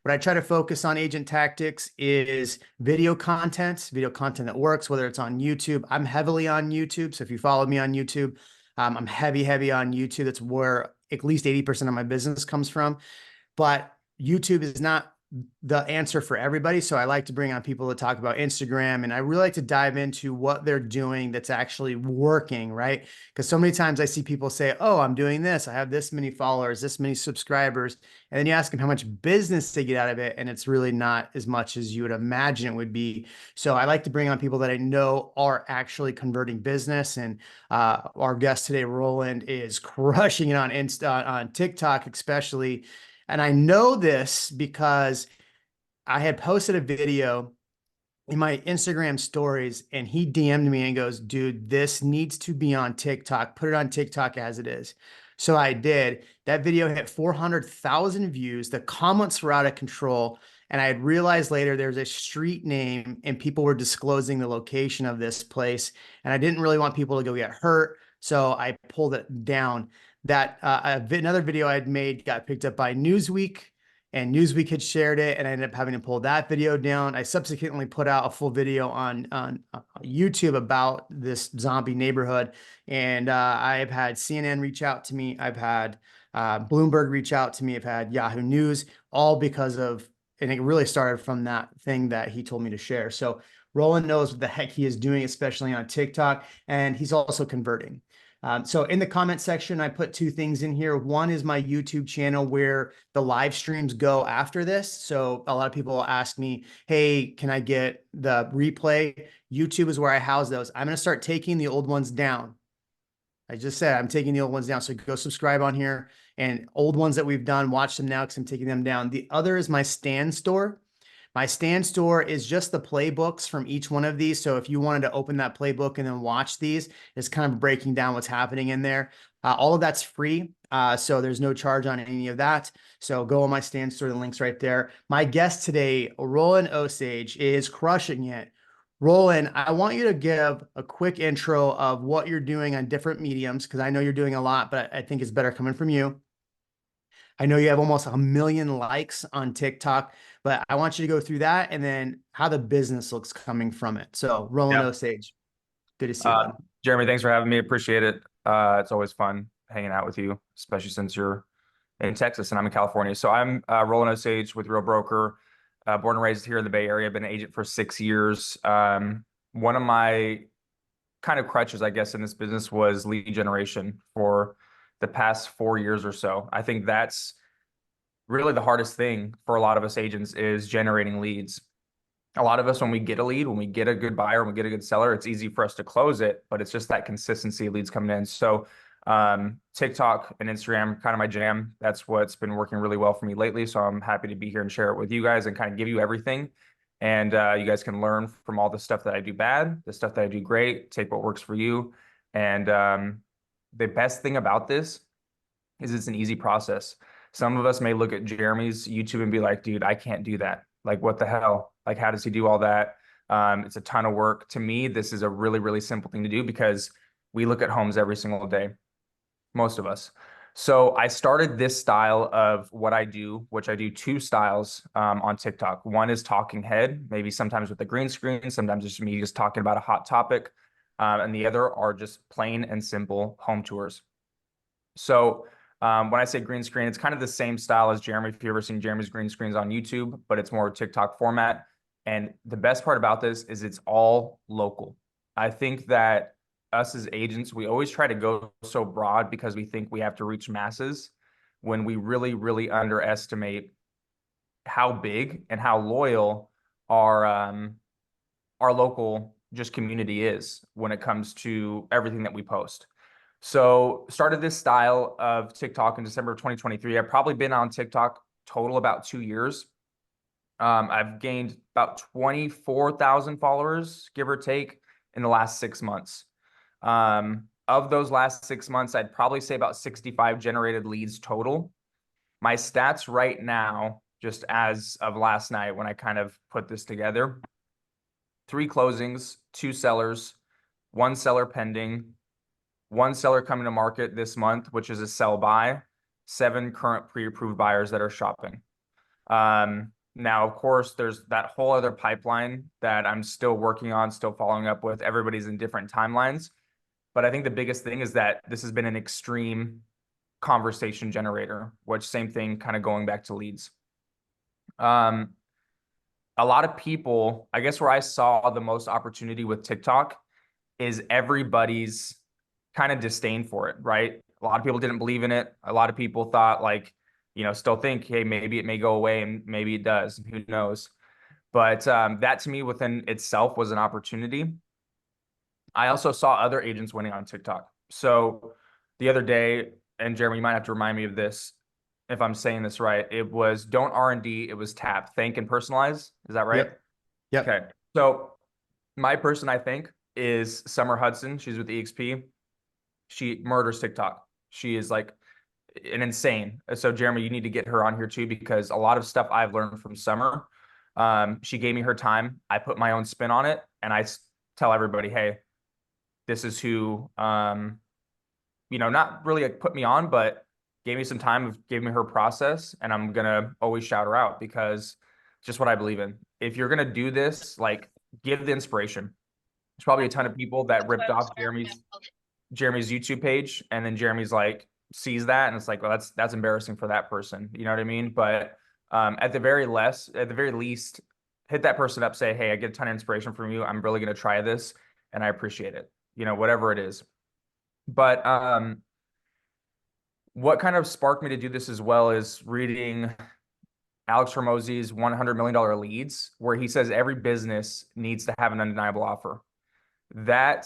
What I try to focus on agent tactics is video content that works, whether it's on YouTube. I'm heavily on YouTube. So if you follow me on YouTube, I'm heavy on YouTube. That's where at least 80% of my business comes from. But YouTube is not the answer for everybody. So I like to bring on people to talk about Instagram, and I really like to dive into what they're doing that's actually working, right? Because so many times I see people say, oh, I'm doing this. I have this many followers, this many subscribers. And then you ask them how much business they get out of it, and it's really not as much as you would imagine it would be. So I like to bring on people that I know are actually converting business. And our guest today, Roland, is crushing it on on TikTok, especially. And I know this because I had posted a video in my Instagram stories, and he DM'd me and goes, dude, this needs to be on TikTok. Put it on TikTok as it is. So I did. That video hit 400,000 views. The comments were out of control. And I had realized later there's a street name and people were disclosing the location of this place. And I didn't really want people to go get hurt. So I pulled it down. That another video I had made got picked up by Newsweek, and Newsweek had shared it, and I ended up having to pull that video down. I subsequently put out a full video on YouTube about this zombie neighborhood, and I've had CNN reach out to me. I've had Bloomberg reach out to me. I've had Yahoo News, all because of, and it really started from that thing that he told me to share. So Roland knows what the heck he is doing, especially on TikTok, and he's also converting. So in the comment section, I put two things in here. One is my YouTube channel where the live streams go after this. So a lot of people ask me, hey, can I get the replay? YouTube is where I house those. I'm going to start taking the old ones down. I just said I'm taking the old ones down. So go subscribe on here, and old ones that we've done, watch them now because I'm taking them down. The other is my stand store. My stand store is just the playbooks from each one of these. So if you wanted to open that playbook and then watch these, it's kind of breaking down what's happening in there. All of that's free. So there's no charge on any of that. So go on my stand store, the link's right there. My guest today, Roland Osage, is crushing it. Roland, I want you to give a quick intro of what you're doing on different mediums, because I know you're doing a lot, but I think it's better coming from you. I know you have almost 1 million likes on TikTok, but I want you to go through that and then how the business looks coming from it. So, Roland Yeah. Osage, good to see you, Uh, bud. Jeremy, thanks for having me. Appreciate it. It's always fun hanging out with you, especially since you're in Texas and I'm in California. So I'm Roland Osage with Real Broker, born and raised here in the Bay Area. I've been an agent for 6 years. One of my kind of crutches, I guess, in this business was lead generation for the past 4 years or so. I think that's really the hardest thing for a lot of us agents is generating leads. A lot of us, when we get a lead, when we get a good buyer, when we get a good seller, it's easy for us to close it, but it's just that consistency of leads coming in. So TikTok and Instagram, kind of my jam. That's what's been working really well for me lately. So I'm happy to be here and share it with you guys and kind of give you everything. And you guys can learn from all the stuff that I do bad, the stuff that I do great, take what works for you. And the best thing about this is it's an easy process. Some of us may look at Jeremy's YouTube and be like, dude, I can't do that. Like, what the hell? Like, how does he do all that? It's a ton of work. To me, this is a really, really simple thing to do because we look at homes every single day, most of us. So I started this style of what I do, which I do two styles on TikTok. One is talking head, maybe sometimes with a green screen, sometimes it's me just talking about a hot topic. And the other are just plain and simple home tours. So when I say green screen, it's kind of the same style as Jeremy. If you've ever seen Jeremy's green screens on YouTube, but it's more TikTok format. And the best part about this is it's all local. I think that us as agents, we always try to go so broad because we think we have to reach masses when we really, really underestimate how big and how loyal our local just community is when it comes to everything that we post. So started this style of TikTok in December of 2023. I've probably been on TikTok total about 2 years. I've gained about 24,000 followers, give or take, in the last 6 months. Of those last 6 months, I'd probably say about 65 generated leads total. My stats right now, just as of last night when I kind of put this together, 3 closings, 2 sellers, 1 seller pending, 1 seller coming to market this month, which is a sell by, 7 current pre-approved buyers that are shopping. Now, of course, there's that whole other pipeline that I'm still working on, still following up with. Everybody's in different timelines. But I think the biggest thing is that this has been an extreme conversation generator, which same thing, kind of going back to leads. Um, a lot of people, I guess where I saw the most opportunity with TikTok is everybody's kind of disdain for it, right? A lot of people didn't believe in it. A lot of people thought like, still think, hey, maybe it may go away and maybe it does. Who knows? But that to me within itself was an opportunity. I also saw other agents winning on TikTok. So the other day, and Jeremy, you might have to remind me of this if I'm saying this right. It was don't R&D, it was tap, thank, and personalize. Is that right? Yep. Yep. Okay. So my person, I think, is Summer Hudson. She's with EXP. She murders TikTok. She is like an insane. So Jeremy, you need to get her on here too, because a lot of stuff I've learned from Summer. She gave me her time. I put my own spin on it, and tell everybody, hey, this is who, not really like put me on, but gave me some time, gave me her process, and I'm gonna always shout her out because it's just what I believe in. If you're gonna do this, like, give the inspiration. There's probably a ton of people that ripped off Jeremy's YouTube page, and then Jeremy's like sees that, and it's like, well, that's embarrassing for that person. You know what I mean? But at the very least, hit that person up, say, hey, I get a ton of inspiration from you. I'm really gonna try this, and I appreciate it. Whatever it is. But what kind of sparked me to do this as well is reading Alex Hormozy's $100 million leads, where he says every business needs to have an undeniable offer. I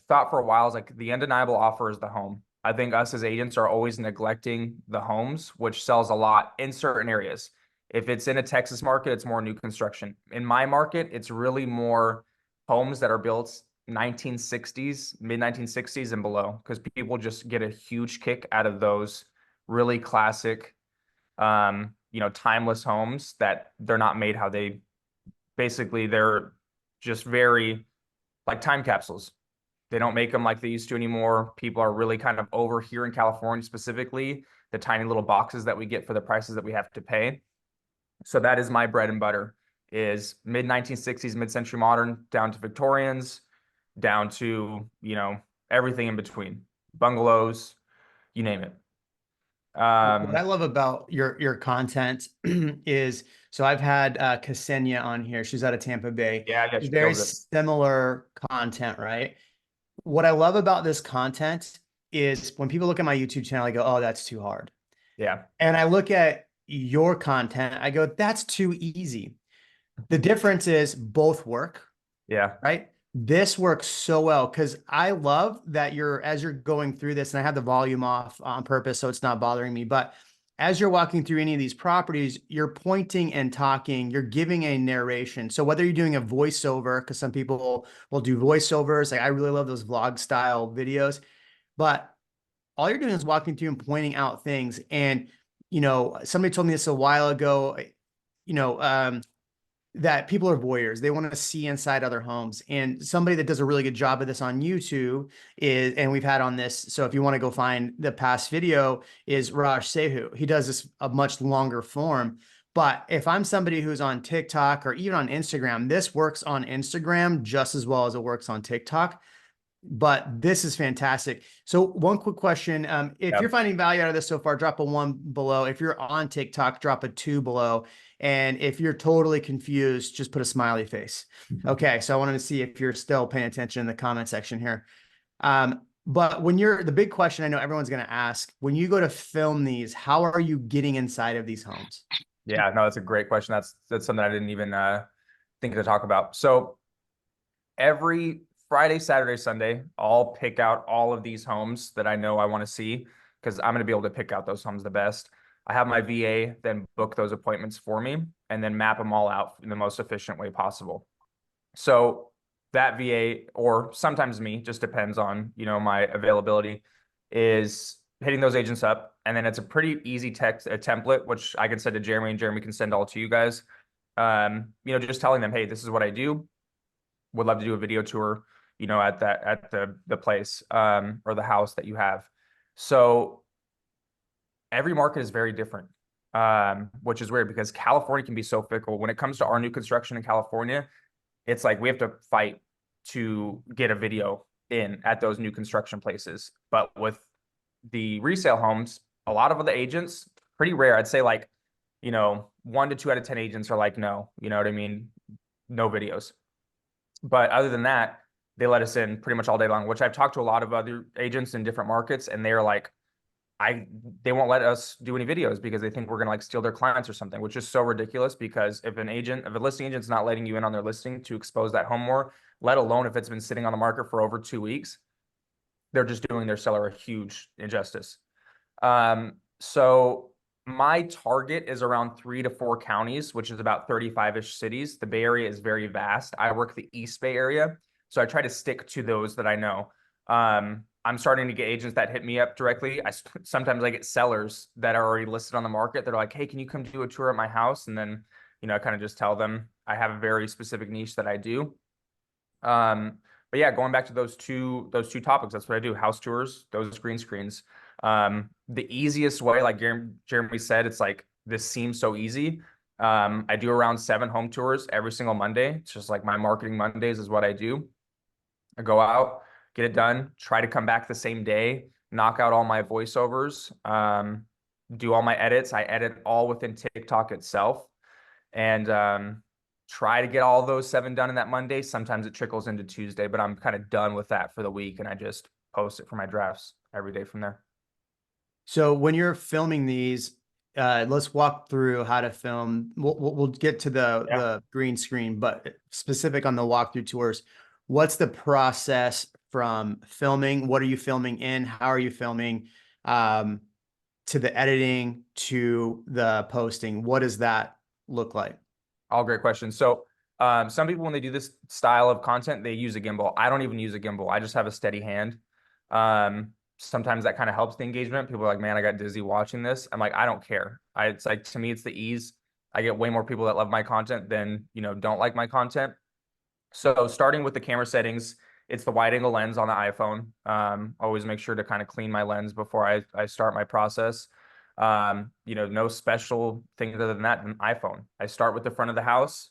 thought for a while, I was like, the undeniable offer is the home. I think us as agents are always neglecting the homes, which sells a lot in certain areas. If it's in a Texas market, it's more new construction. In my market, it's really more homes that are built 1960s, mid 1960s and below, because people just get a huge kick out of those really classic, timeless homes that they're not made how they're just very like time capsules. They don't make them like they used to anymore. People are really kind of over here in California, specifically the tiny little boxes that we get for the prices that we have to pay. So that is my bread and butter, is mid 1960s, mid-century modern, down to Victorians, down to, everything in between, bungalows, you name it. What I love about your content is, so I've had Ksenia on here. She's out of Tampa Bay. Yeah, she Very kills it. similar content, right? What I love about this content is when people look at my YouTube channel, I go, oh, that's too hard. Yeah. And I look at your content, I go, that's too easy. The difference is both work, Yeah. right? This works so well because I love that as you're going through this, and I have the volume off on purpose so it's not bothering me, but as you're walking through any of these properties, you're pointing and talking, you're giving a narration. So whether you're doing a voiceover, because some people will do voiceovers, like I really love those vlog style videos, but all you're doing is walking through and pointing out things. And, somebody told me this a while ago, you know, um, that people are voyeurs. They want to see inside other homes. And somebody that does a really good job of this on YouTube and we've had on this. So if you want to go find the past video, is Raj Sehu. He does this a much longer form. But if I'm somebody who's on TikTok or even on Instagram, this works on Instagram just as well as it works on TikTok. But this is fantastic. So one quick question. If you're Yeah. finding value out of this so far, drop a 1 below. If you're on TikTok, drop a 2 below. And if you're totally confused, just put a smiley face. Okay, so I wanted to see if you're still paying attention in the comment section here. But the big question I know everyone's going to ask, when you go to film these, how are you getting inside of these homes? Yeah, no, that's a great question. That's something I didn't even think to talk about. So every Friday, Saturday, Sunday, I'll pick out all of these homes that I know I want to see, because I'm going to be able to pick out those homes the best. I have my VA then book those appointments for me and then map them all out in the most efficient way possible. So that VA, or sometimes me, just depends on, my availability, is hitting those agents up. And then it's a pretty easy template, which I can send to Jeremy, and Jeremy can send all to you guys. Just telling them, hey, this is what I do. Would love to do a video tour, at the place, or the house that you have. So every market is very different. which is weird because California can be so fickle. When it comes to our new construction in California, it's like we have to fight to get a video in at those new construction places. But with the resale homes, a lot of the agents, pretty rare. I'd say like, 1 to 2 out of 10 agents are like, no, you know what I mean? No videos. But other than that, they let us in pretty much all day long, which I've talked to a lot of other agents in different markets, and they're like, they won't let us do any videos because they think we're gonna like steal their clients or something, which is so ridiculous because if a listing agent's not letting you in on their listing to expose that home more, let alone if it's been sitting on the market for over 2 weeks, they're just doing their seller a huge injustice. So my target is around 3 to 4 counties, which is about 35-ish cities. The Bay Area is very vast. I work the East Bay area, so I try to stick to those that I know. I'm starting to get agents that hit me up directly. Sometimes I get sellers that are already listed on the market. They're like, "Hey, can you come do a tour at my house?" And then, I kind of just tell them I have a very specific niche that I do. But yeah, going back to those two topics, that's what I do: house tours, those green screens. The easiest way, like Jeremy said, it's like this seems so easy. I do around 7 home tours every single Monday. It's just like my marketing Mondays is what I do. I go out, get it done, try to come back the same day, knock out all my voiceovers, do all my edits. I edit all within TikTok itself, and try to get all those 7 done in that Monday. Sometimes it trickles into Tuesday, but I'm kind of done with that for the week, and I just post it for my drafts every day from there. So when you're filming these, let's walk through how to film. We'll get to Yeah. the green screen, but specific on the walkthrough tours, what's the process from filming? What are you filming in? How are you filming? To the editing to the posting, what does that look like? All great questions. So some people, when they do this style of content, they use a gimbal. I don't even use a gimbal. I just have a steady hand. Sometimes that kind of helps the engagement. People are like, man, I got dizzy watching this. I'm like, I don't care. It's like, to me, it's the ease. I get way more people that love my content than, don't like my content. So starting with the camera settings, it's the wide angle lens on the iPhone. Always make sure to kind of clean my lens before I start my process. No special things other than that than iPhone. I start with the front of the house.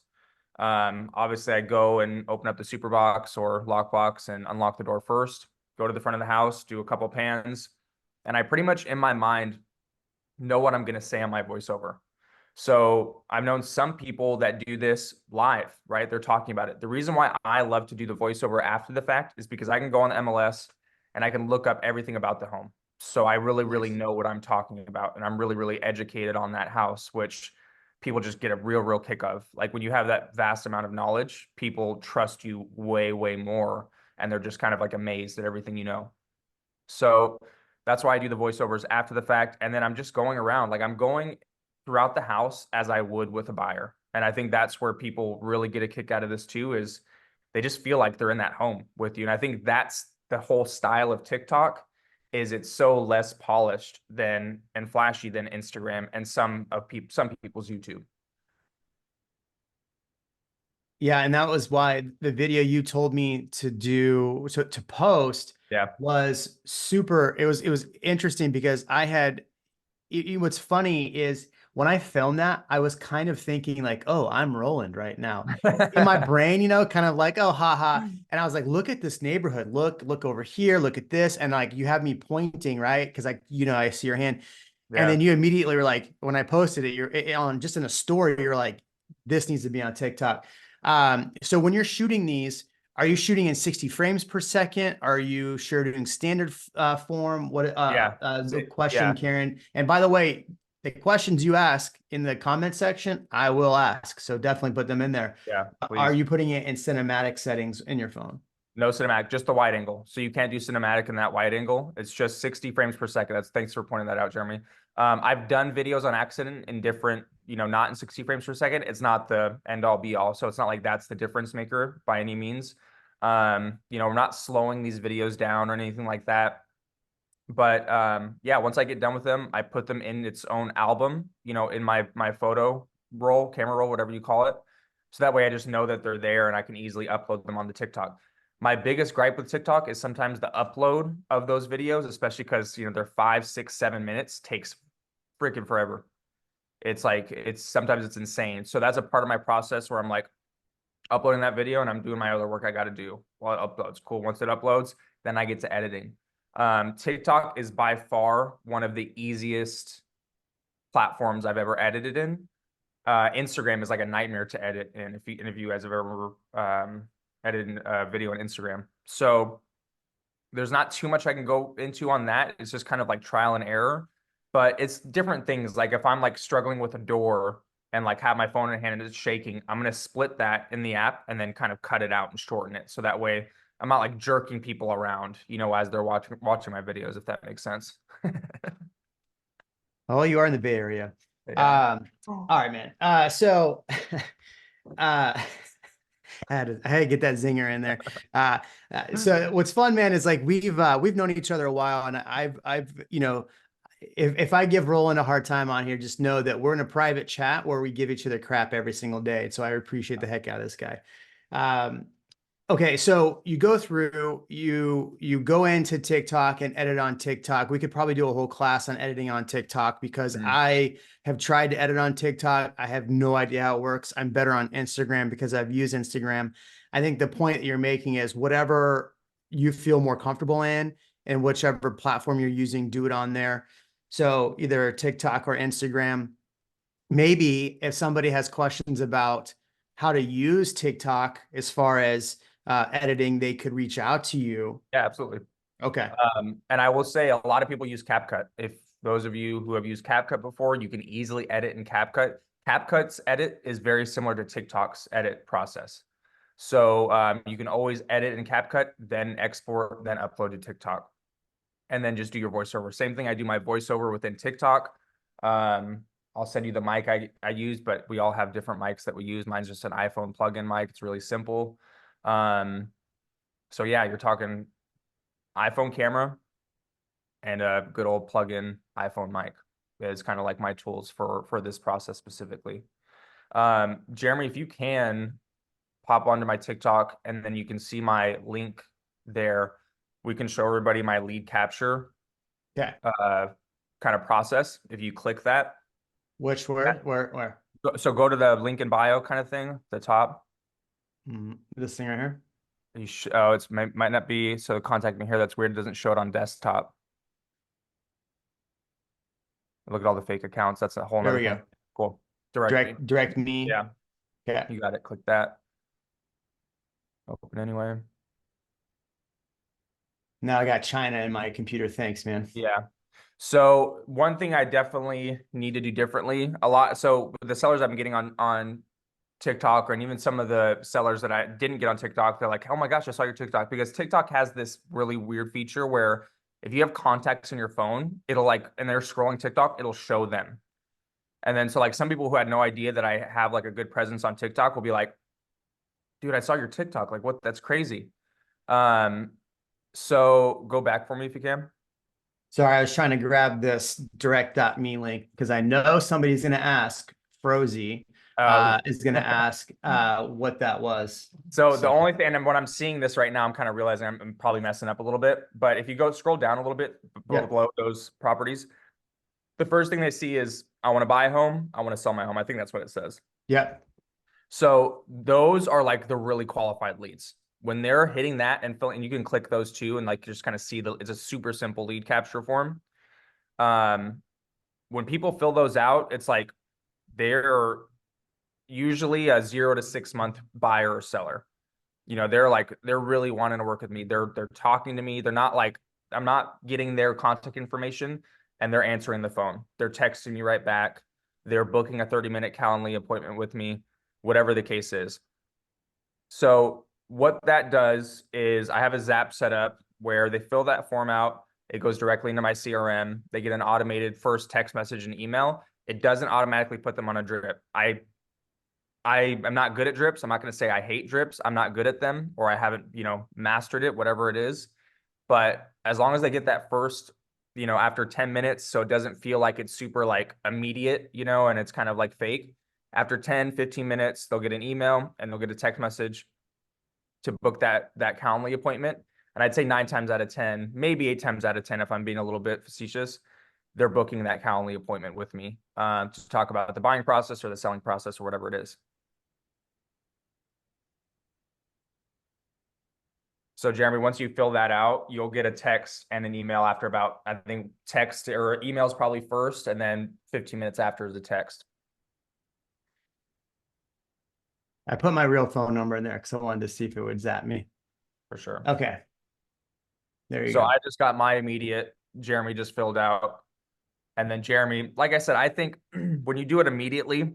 Obviously, I go and open up the super box or lockbox and unlock the door first. Go to the front of the house, do a couple pans, and I pretty much in my mind know what I'm going to say on my voiceover. So I've known some people that do this live, right? They're talking about it. The reason why I love to do the voiceover after the fact is because I can go on the MLS and I can look up everything about the home. So I really, really Nice. know what I'm talking about. And I'm really, really educated on that house, which people just get a real, real kick of. Like when you have that vast amount of knowledge, people trust you way, way more. And they're just kind of like amazed at everything you know. So that's why I do the voiceovers after the fact. And then I'm just going around, like I'm going throughout the house as I would with a buyer. And I think that's where people really get a kick out of this too, is they just feel like they're in that home with you. And I think that's the whole style of TikTok, is it's so less polished than and flashy than Instagram and some people's YouTube. Yeah, and that was why the video you told me to do to post Yeah. was super. It was interesting because I had what's funny is when I filmed that, I was kind of thinking like, oh, I'm Roland right now. In my brain, kind of like, oh, haha. And I was like, look at this neighborhood. Look over here. Look at this. And like you have me pointing, right? Because I see your hand. And Yeah. then you immediately were like, when I posted it, on just in a story, you're like, this needs to be on TikTok. So when you're shooting these, are you shooting in 60 frames per second? Are you shooting standard form? What Yeah. the question, Yeah. Karen? And by the way, the questions you ask in the comment section, I will ask. So definitely put them in there. Yeah. Are Please. you putting it in cinematic settings in your phone? No cinematic, just the wide angle. So you can't do cinematic in that wide angle. It's just 60 frames per second. Thanks for pointing that out, Jeremy. I've done videos on accident in different, not in 60 frames per second. It's not the end all be all. So it's not like that's the difference maker by any means. We're not slowing these videos down or anything like that. But yeah, once I get done with them, I put them in its own album, in my photo roll, camera roll, whatever you call it. So that way I just know that they're there and I can easily upload them on the TikTok. My biggest gripe with TikTok is sometimes the upload of those videos, especially because they're 5, 6, 7 minutes, takes freaking forever. It's like, sometimes it's insane. So that's a part of my process where I'm like uploading that video and I'm doing my other work I got to do while it uploads. Cool. Once it uploads, then I get to editing. TikTok is by far one of the easiest platforms I've ever edited in. Instagram is like a nightmare to edit in, if you guys have ever edited a video on Instagram. So there's not too much I can go into on that. It's just kind of like trial and error, but it's different things. Like if I'm like struggling with a door and like have my phone in hand and it's shaking, I'm going to split that in the app and then kind of cut it out and shorten it. So that way I'm not like jerking people around, as they're watching my videos, if that makes sense. Oh, you are in the Bay Area. Yeah. All right, man. Uh, I had to get that zinger in there. So what's fun, man, is like we've known each other a while, and I've if I give Roland a hard time on here, just know that we're in a private chat where we give each other crap every single day. So I appreciate the heck out of this guy. Um, Okay, so you go through, you go into TikTok and edit on TikTok. We could probably do a whole class on editing on TikTok because Mhm. I have tried to edit on TikTok. I have no idea how it works. I'm better on Instagram because I've used Instagram. I think the point that you're making is whatever you feel more comfortable in and whichever platform you're using, do it on there. So either TikTok or Instagram. Maybe if somebody has questions about how to use TikTok as far as editing, they could reach out to you. Yeah, absolutely. Okay. And I will say a lot of people use CapCut. If those of you who have used CapCut before, you can easily edit in CapCut. CapCut's edit is very similar to TikTok's edit process. So you can always edit in CapCut, then export, then upload to TikTok, and then just do your voiceover. Same thing. I do my voiceover within TikTok. Um, I'll send you the mic I use, but we all have different mics that we use. Mine's just an iPhone plug-in mic. It's really simple. Um, so yeah, you're talking iPhone camera and a good old plug-in iPhone mic is kind of like my tools for this process specifically. Jeremy, if you can pop onto my TikTok and then you can see my link there, we can show everybody my lead capture Okay. kind of process. If you click that, Which word? Where? so go to the link in bio kind of thing, the top. This thing right here. Oh, it's might not be. So contact me here. That's weird. It doesn't show it on desktop. Look at all the fake accounts. That's a whole There nother we thing. go. Cool. Direct me. Direct me. Yeah, Okay. you got it. Click that. Open anyway. Now I got China in my computer. Thanks, man. Yeah. So one thing I definitely need to do differently a lot. So the sellers I've been getting on TikTok, and even some of the sellers that I didn't get on TikTok, they're like, "Oh my gosh, I saw your TikTok." Because TikTok has this really weird feature where if you have contacts in your phone, it'll like, and they're scrolling TikTok, it'll show them. And then so like some people who had no idea that I have like a good presence on TikTok will be like, "Dude, I saw your TikTok. Like, what? That's crazy." Um, so go back for me if you can. Sorry, I was trying to grab this direct.me link because I know somebody's going to ask, Frozy Uh, is going to ask what that was. So the So, only thing, and when I'm seeing this right now, I'm kind of realizing I'm probably messing up a little bit. But if you go scroll down a little bit yeah. below those properties, the first thing they see is I want to buy a home, I want to sell my home. I think that's what it says. Yeah. So those are like the really qualified leads. When they're hitting that and filling, you can click those two and like just kind of see it's a super simple lead capture form. Um, when people fill those out, it's like they're usually a 0 to 6 month buyer or seller. They're really wanting to work with me. They're talking to me. They're not like, I'm not getting their contact information and they're answering the phone. They're texting me right back. They're booking a 30-minute Calendly appointment with me, whatever the case is. So what that does is I have a Zap set up where they fill that form out. It goes directly into my CRM. They get an automated first text message and email. It doesn't automatically put them on a drip. I am not good at drips. I'm not going to say I hate drips. I'm not good at them, or I haven't, mastered it, whatever it is. But as long as they get that first, after 10 minutes, so it doesn't feel like it's super like immediate, and it's kind of like fake. After 10, 15 minutes, they'll get an email and they'll get a text message to book that Calendly appointment. And I'd say 9 times out of 10, maybe 8 times out of 10, if I'm being a little bit facetious, they're booking that Calendly appointment with me to talk about the buying process or the selling process or whatever it is. So Jeremy, once you fill that out, you'll get a text and an email after about, I think text or emails probably first, and then 15 minutes after is a text. I put my real phone number in there because I wanted to see if it would zap me. For sure. Okay. There you So go. I just got my immediate, Jeremy just filled out. And then Jeremy, like I said, I think when you do it immediately,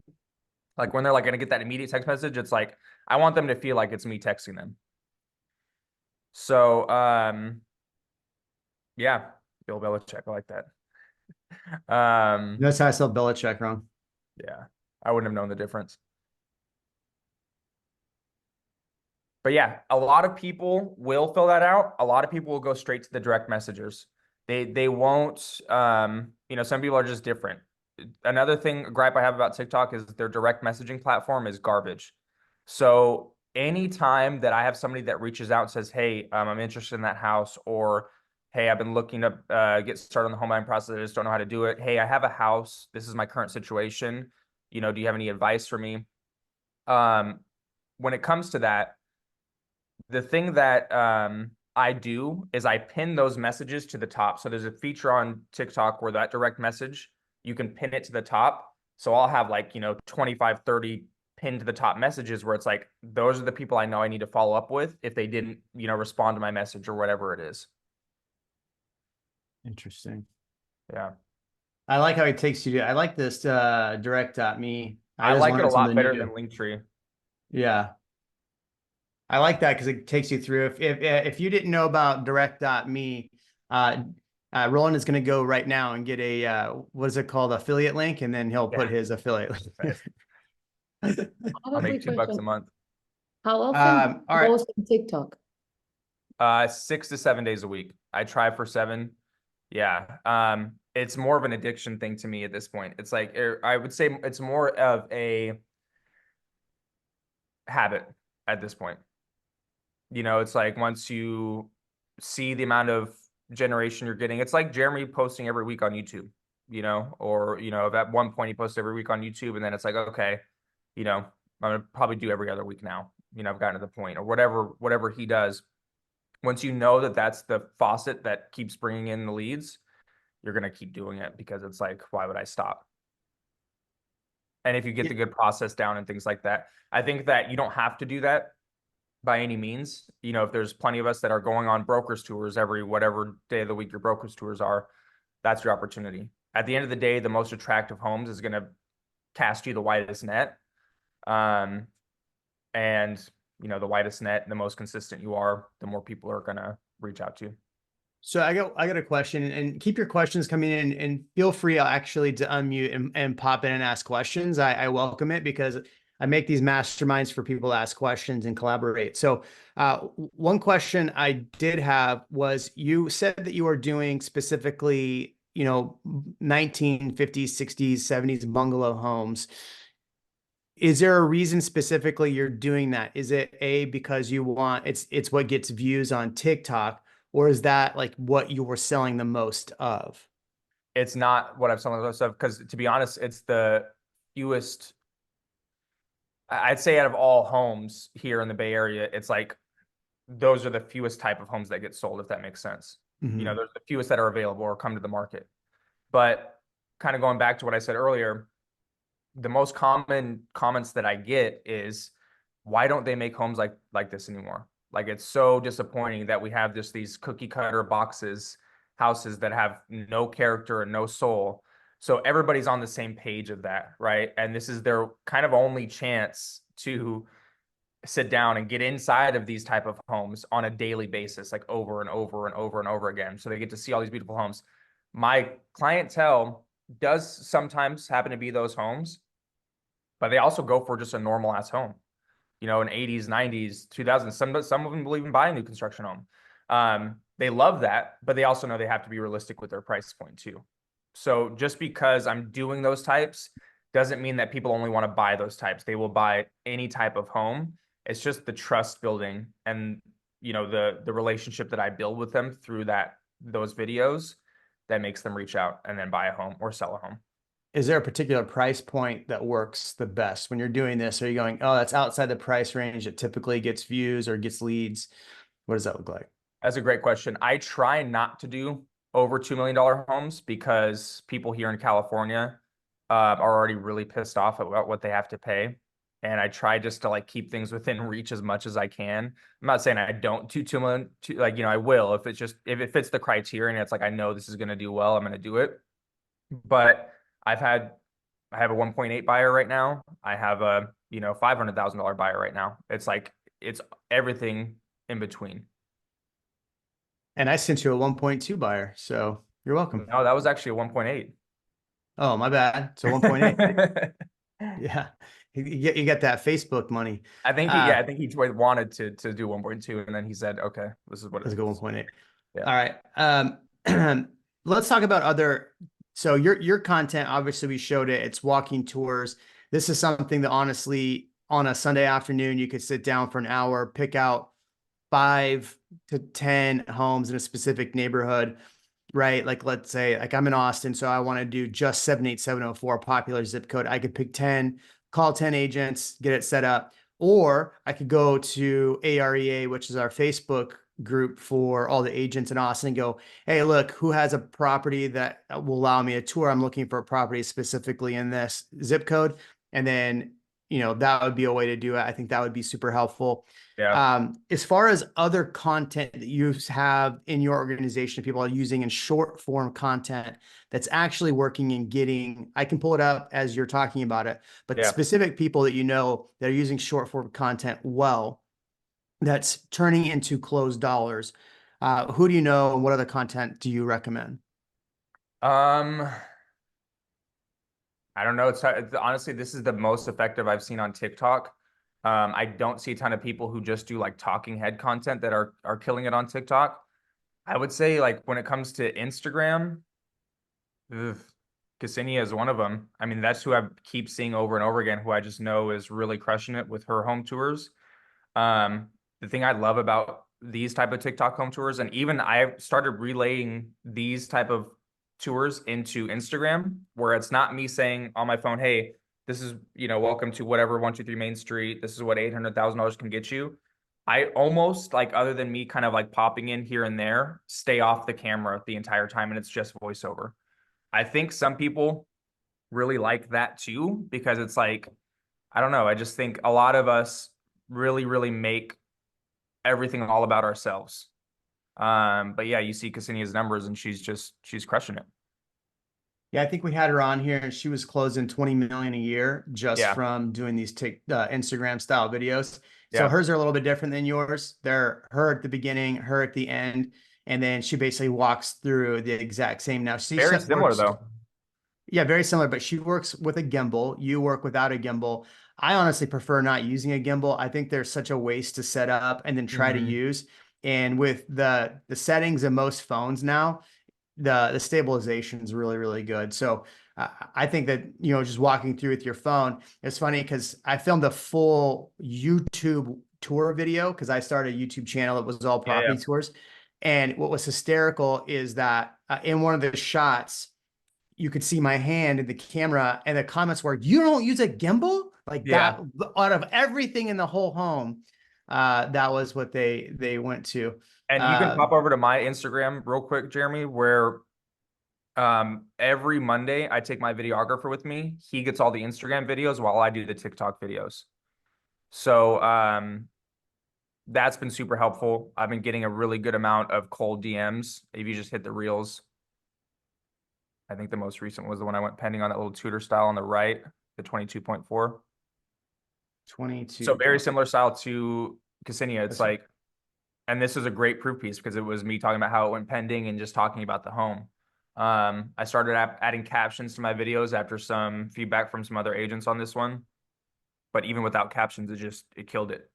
like when they're like going to get that immediate text message, it's like, I want them to feel like it's me texting them. So, yeah, Bill Belichick, I like that. Notice how I spelled Belichick wrong. Yeah, I wouldn't have known the difference. But yeah, a lot of people will fill that out. A lot of people will go straight to the direct messengers. They won't, you know, some people are just different. Another thing, a gripe I have about TikTok is their direct messaging platform is garbage. So anytime that I have somebody that reaches out and says, hey, I'm interested in that house, or hey, I've been looking to get started on the home buying process, I just don't know how to do it. Hey, I have a house. This is my current situation. You know, do you have any advice for me? When it comes to that, the thing that I do is I pin those messages to the top. So there's a feature on TikTok where that direct message, you can pin it to the top. So I'll have like, you know, 25, 30 pinned to the top messages where it's like, those are the people I know I need to follow up with if they didn't, you know, respond to my message or whatever it is. Interesting. Yeah. I like how it takes you to, I like this direct.me. I I just like it a learned lot something better than new. Linktree. Yeah. I like that because it takes you through. If you didn't know about direct.me, Roland is going to go right now and get a what is it called, affiliate link, and then he'll put Yeah. his affiliate link. I have I'll a make quick $2 a question. month. How often do All you right. post on TikTok? 6 to 7 days a week. I try for 7. Yeah. It's more of an addiction thing to me at this point. It's like, I would say it's more of a habit at this point. You know, it's like once you see the amount of generation you're getting, it's like Jeremy posting every week on YouTube, you know, or, you know, at one point he posts every week on YouTube, and then it's like, okay, you know, I'm gonna probably do every other week now. You know, I've gotten to the point, or whatever he does. Once you know that that's the faucet that keeps bringing in the leads, you're going to keep doing it because it's like, why would I stop? And if you get Yeah. the good process down and things like that, I think that you don't have to do that by any means. You know, if there's plenty of us that are going on brokers tours every whatever day of the week your brokers tours are, that's your opportunity. At the end of the day, the most attractive homes is going to cast you the widest net. And, you know, the widest net, the most consistent you are, the more people are going to reach out to you. So I got a question, and keep your questions coming in, and feel free actually to unmute and pop in and ask questions. I welcome it because I make these masterminds for people to ask questions and collaborate. So one question I did have was, you said that you are doing specifically, you know, 1950s, 60s, 70s bungalow homes. Is there a reason specifically you're doing that? Is it because you want, it's what gets views on TikTok, or is that like what you were selling the most of? It's not what I've selling most of, because to be honest, it's the fewest. I'd say out of all homes here in the Bay Area, it's like those are the fewest type of homes that get sold, if that makes sense. You know, Mhm. there's the fewest that are available or come to the market. But kind of going back to what I said earlier, the most common comments that I get is, why don't they make homes like this anymore? Like, it's so disappointing that we have just these cookie cutter houses that have no character and no soul. So everybody's on the same page of that, right? And this is their kind of only chance to sit down and get inside of these type of homes on a daily basis, like over and over and over and over again. So they get to see all these beautiful homes. My clientele does sometimes happen to be those homes, but they also go for just a normal ass home, you know, in 80s, 90s, 2000s. Some of them will even buy a new construction home. They love that, but they also know they have to be realistic with their price point too. So just because I'm doing those types doesn't mean that people only want to buy those types. They will buy any type of home. It's just the trust building and, you know, the relationship that I build with them through those videos that makes them reach out and then buy a home or sell a home. Is there a particular price point that works the best when you're doing this? Are you going, oh, that's outside the price range that typically gets views or gets leads? What does that look like? That's a great question. I try not to do over $2 million homes because people here in California are already really pissed off about what they have to pay. And I try just to like keep things within reach as much as I can. I'm not saying I don't do 2 million, like, I will, if it fits the criteria and it's like, I know this is going to do well, I'm going to do it. But I have a 1.8 buyer right now. I have a, $500,000 buyer right now. It's like, it's everything in between. And I sent you a 1.2 buyer, so you're welcome. No, that was actually a 1.8. Oh, my bad. So 1.8. Yeah. You get that Facebook money. I think I think he wanted to do 1.2 and then he said, okay, this is what let's it go is. 1.8. Yeah. All right. Let's talk about so your content, obviously we showed it. It's walking tours. This is something that honestly on a Sunday afternoon, you could sit down for an hour, pick out 5 to 10 homes in a specific neighborhood, right? Like, let's say, like I'm in Austin, so I want to do just 78704, popular zip code. I could pick 10, call 10 agents, get it set up. Or I could go to AREA, which is our Facebook group for all the agents in Austin, and go, hey, look, who has a property that will allow me a tour? I'm looking for a property specifically in this zip code. And then, that would be a way to do it. I think that would be super helpful. Yeah. As far as other content that you have in your organization, people are using in short form content that's actually working and getting, I can pull it up as you're talking about it, but Yeah. specific people that that are using short form content well, that's turning into closed dollars. Who do you know and what other content do you recommend? I don't know. It's honestly, this is the most effective I've seen on TikTok. I don't see a ton of people who just do like talking head content that are killing it on TikTok. I would say like when it comes to Instagram, Ksenia is one of them. I mean, that's who I keep seeing over and over again, who I just know is really crushing it with her home tours. The thing I love about these type of TikTok home tours, and even I started relaying these type of tours into Instagram, where it's not me saying on my phone, hey, this is, welcome to whatever 123 Main Street. This is what $800,000 can get you. I almost like, other than me kind of like popping in here and there, stay off the camera the entire time and it's just voiceover. I think some people really like that too, because it's like, I don't know. I just think a lot of us really, really make everything all about ourselves. But yeah, you see Ksenia's numbers and she's crushing it. Yeah, I think we had her on here and she was closing 20 million a year just Yeah. from doing these Instagram style videos. So Yeah. hers are a little bit different than yours. They're her at the beginning, her at the end, and then she basically walks through the exact same. Now she Very similar works, though. yeah, very similar, but she works with a gimbal. You work without a gimbal. I honestly prefer not using a gimbal. I think there's such a waste to set up and then try to use. And with the settings in most phones now, the stabilization is really, really good. So I think that, just walking through with your phone, it's funny because I filmed a full YouTube tour video because I started a YouTube channel that was all property tours. And what was hysterical is that in one of the shots, you could see my hand in the camera and the comments were, you don't use a gimbal? Like that, out of everything in the whole home, that was what they went to. And you can pop over to my Instagram real quick, Jeremy, where every Monday I take my videographer with me. He gets all the Instagram videos while I do the TikTok videos. So that's been super helpful. I've been getting a really good amount of cold DMs. If you just hit the reels, I think the most recent was the one I went pending on, that little tutor style on the right, the 22.4. 22. So very similar style to Ksenia. It's That's like, and this is a great proof piece because it was me talking about how it went pending and just talking about the home. I started adding captions to my videos after some feedback from some other agents on this one, but even without captions, it killed it.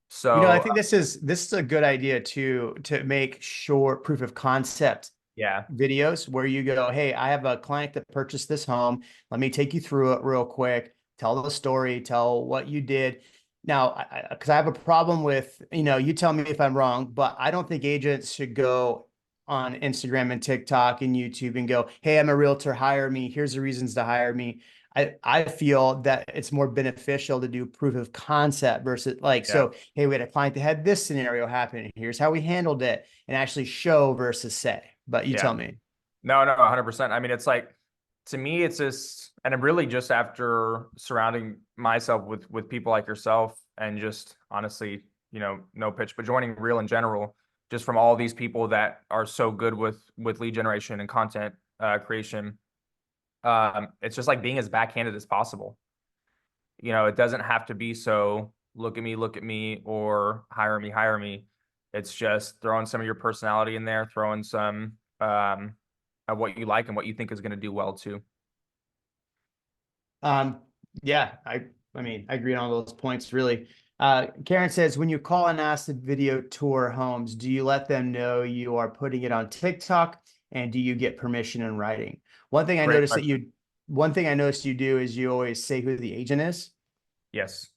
So I think this is a good idea to make short proof of concept videos where you go, hey, I have a client that purchased this home. Let me take you through it real quick. Tell the story, tell what you did. Now, because I have a problem with, you tell me if I'm wrong, but I don't think agents should go on Instagram and TikTok and YouTube and go, hey, I'm a realtor, hire me. Here's the reasons to hire me. I feel that it's more beneficial to do proof of concept versus like, Yeah. so, hey, we had a client that had this scenario happen. Here's how we handled it, and actually show versus say. But you tell me. No, 100%. I mean, it's like, to me, it's just, and I'm really just after surrounding myself with people like yourself and just honestly, no pitch, but joining Real in general, just from all these people that are so good with lead generation and content creation. It's just like being as backhanded as possible. It doesn't have to be so look at me, or hire me. It's just throwing some of your personality in there, throwing some of what you like and what you think is going to do well too. Yeah, I mean, I agree on all those points, really. Karen says, when you call and ask to video tour homes, do you let them know you are putting it on TikTok, and do you get permission in writing? One thing I Great noticed question. one thing I noticed you do is you always say who the agent is. Yes.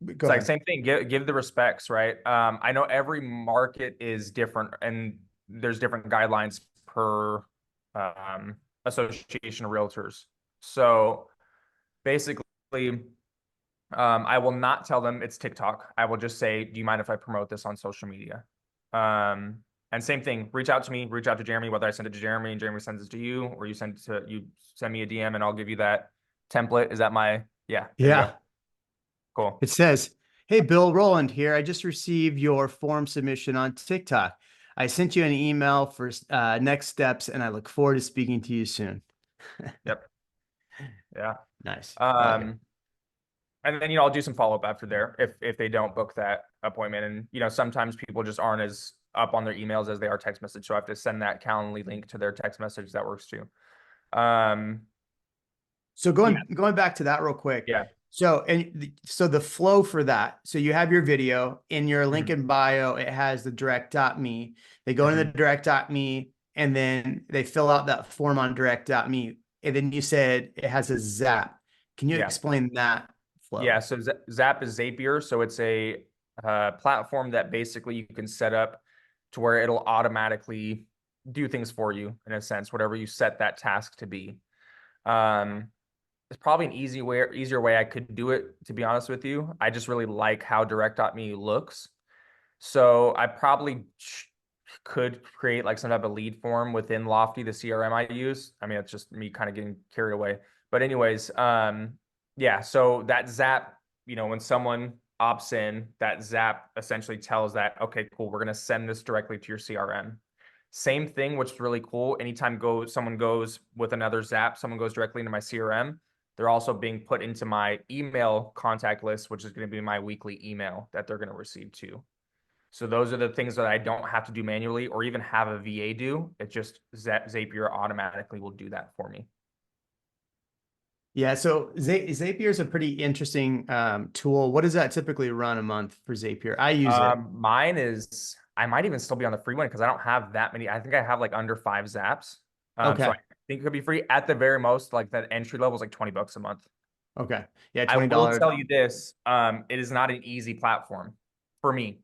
Go It's like ahead. same thing. Give the respects, right? I know every market is different, and there's different guidelines per association of realtors. So basically, I will not tell them it's TikTok. I will just say, do you mind if I promote this on social media? And same thing, reach out to me, reach out to Jeremy, whether I send it to Jeremy and Jeremy sends it to you, or you send me a DM and I'll give you that template. Is that yeah, there you go. Yeah. Cool. It says, hey, Bill, Roland here. I just received your form submission on TikTok. I sent you an email for next steps, and I look forward to speaking to you soon. Yep. Yeah. Nice. And then, I'll do some follow-up after there if they don't book that appointment. And, sometimes people just aren't as up on their emails as they are text message. So I have to send that Calendly link to their text message. That works too. So going back to that real quick. Yeah. So so the flow for that. So you have your video in your link Mhm. in bio. It has the direct.me. They go into the direct.me, and then they fill out that form on direct.me. And then you said it has a Zap. Can you Yeah. explain that flow? Yeah. So Zap is Zapier. So it's a platform that basically you can set up to where it'll automatically do things for you, in a sense, whatever you set that task to be. It's probably an easier way I could do it, to be honest with you. I just really like how direct.me looks. So I probably could create like some type of lead form within Lofty, the CRM I use. I mean, it's just me kind of getting carried away. But anyways, yeah, so that Zap, when someone opts in, that Zap essentially tells that, okay, cool, we're going to send this directly to your CRM. Same thing, which is really cool. Anytime someone goes with another Zap, someone goes directly into my CRM, they're also being put into my email contact list, which is going to be my weekly email that they're going to receive too. So those are the things that I don't have to do manually or even have a VA do. It just Zapier automatically will do that for me. Yeah, so Zapier is a pretty interesting tool. What does that typically run a month for Zapier? I use it. Mine is, I might even still be on the free one because I don't have that many. I think I have like under 5 Zaps. So Okay. I think it could be free at the very most. Like that entry level is like $20 a month. Okay. Yeah, I will $20. tell you this, it is not an easy platform for me.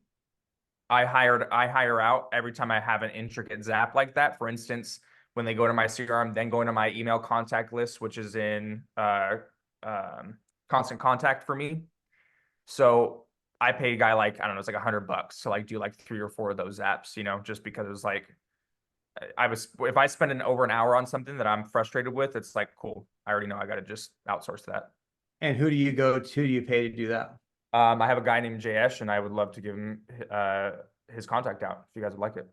I hire out every time I have an intricate Zap like that. For instance, when they go to my CRM, then go into my email contact list, which is in constant contact for me. So I pay a guy like, I don't know, it's like $100 to like do like 3 or 4 of those apps, just because it was like, if I spend over an hour on something that I'm frustrated with, it's like, cool. I already know I got to just outsource that. And who do you go to? Who do you pay to do that? I have a guy named Jayesh, and I would love to give him his contact out if you guys would like it.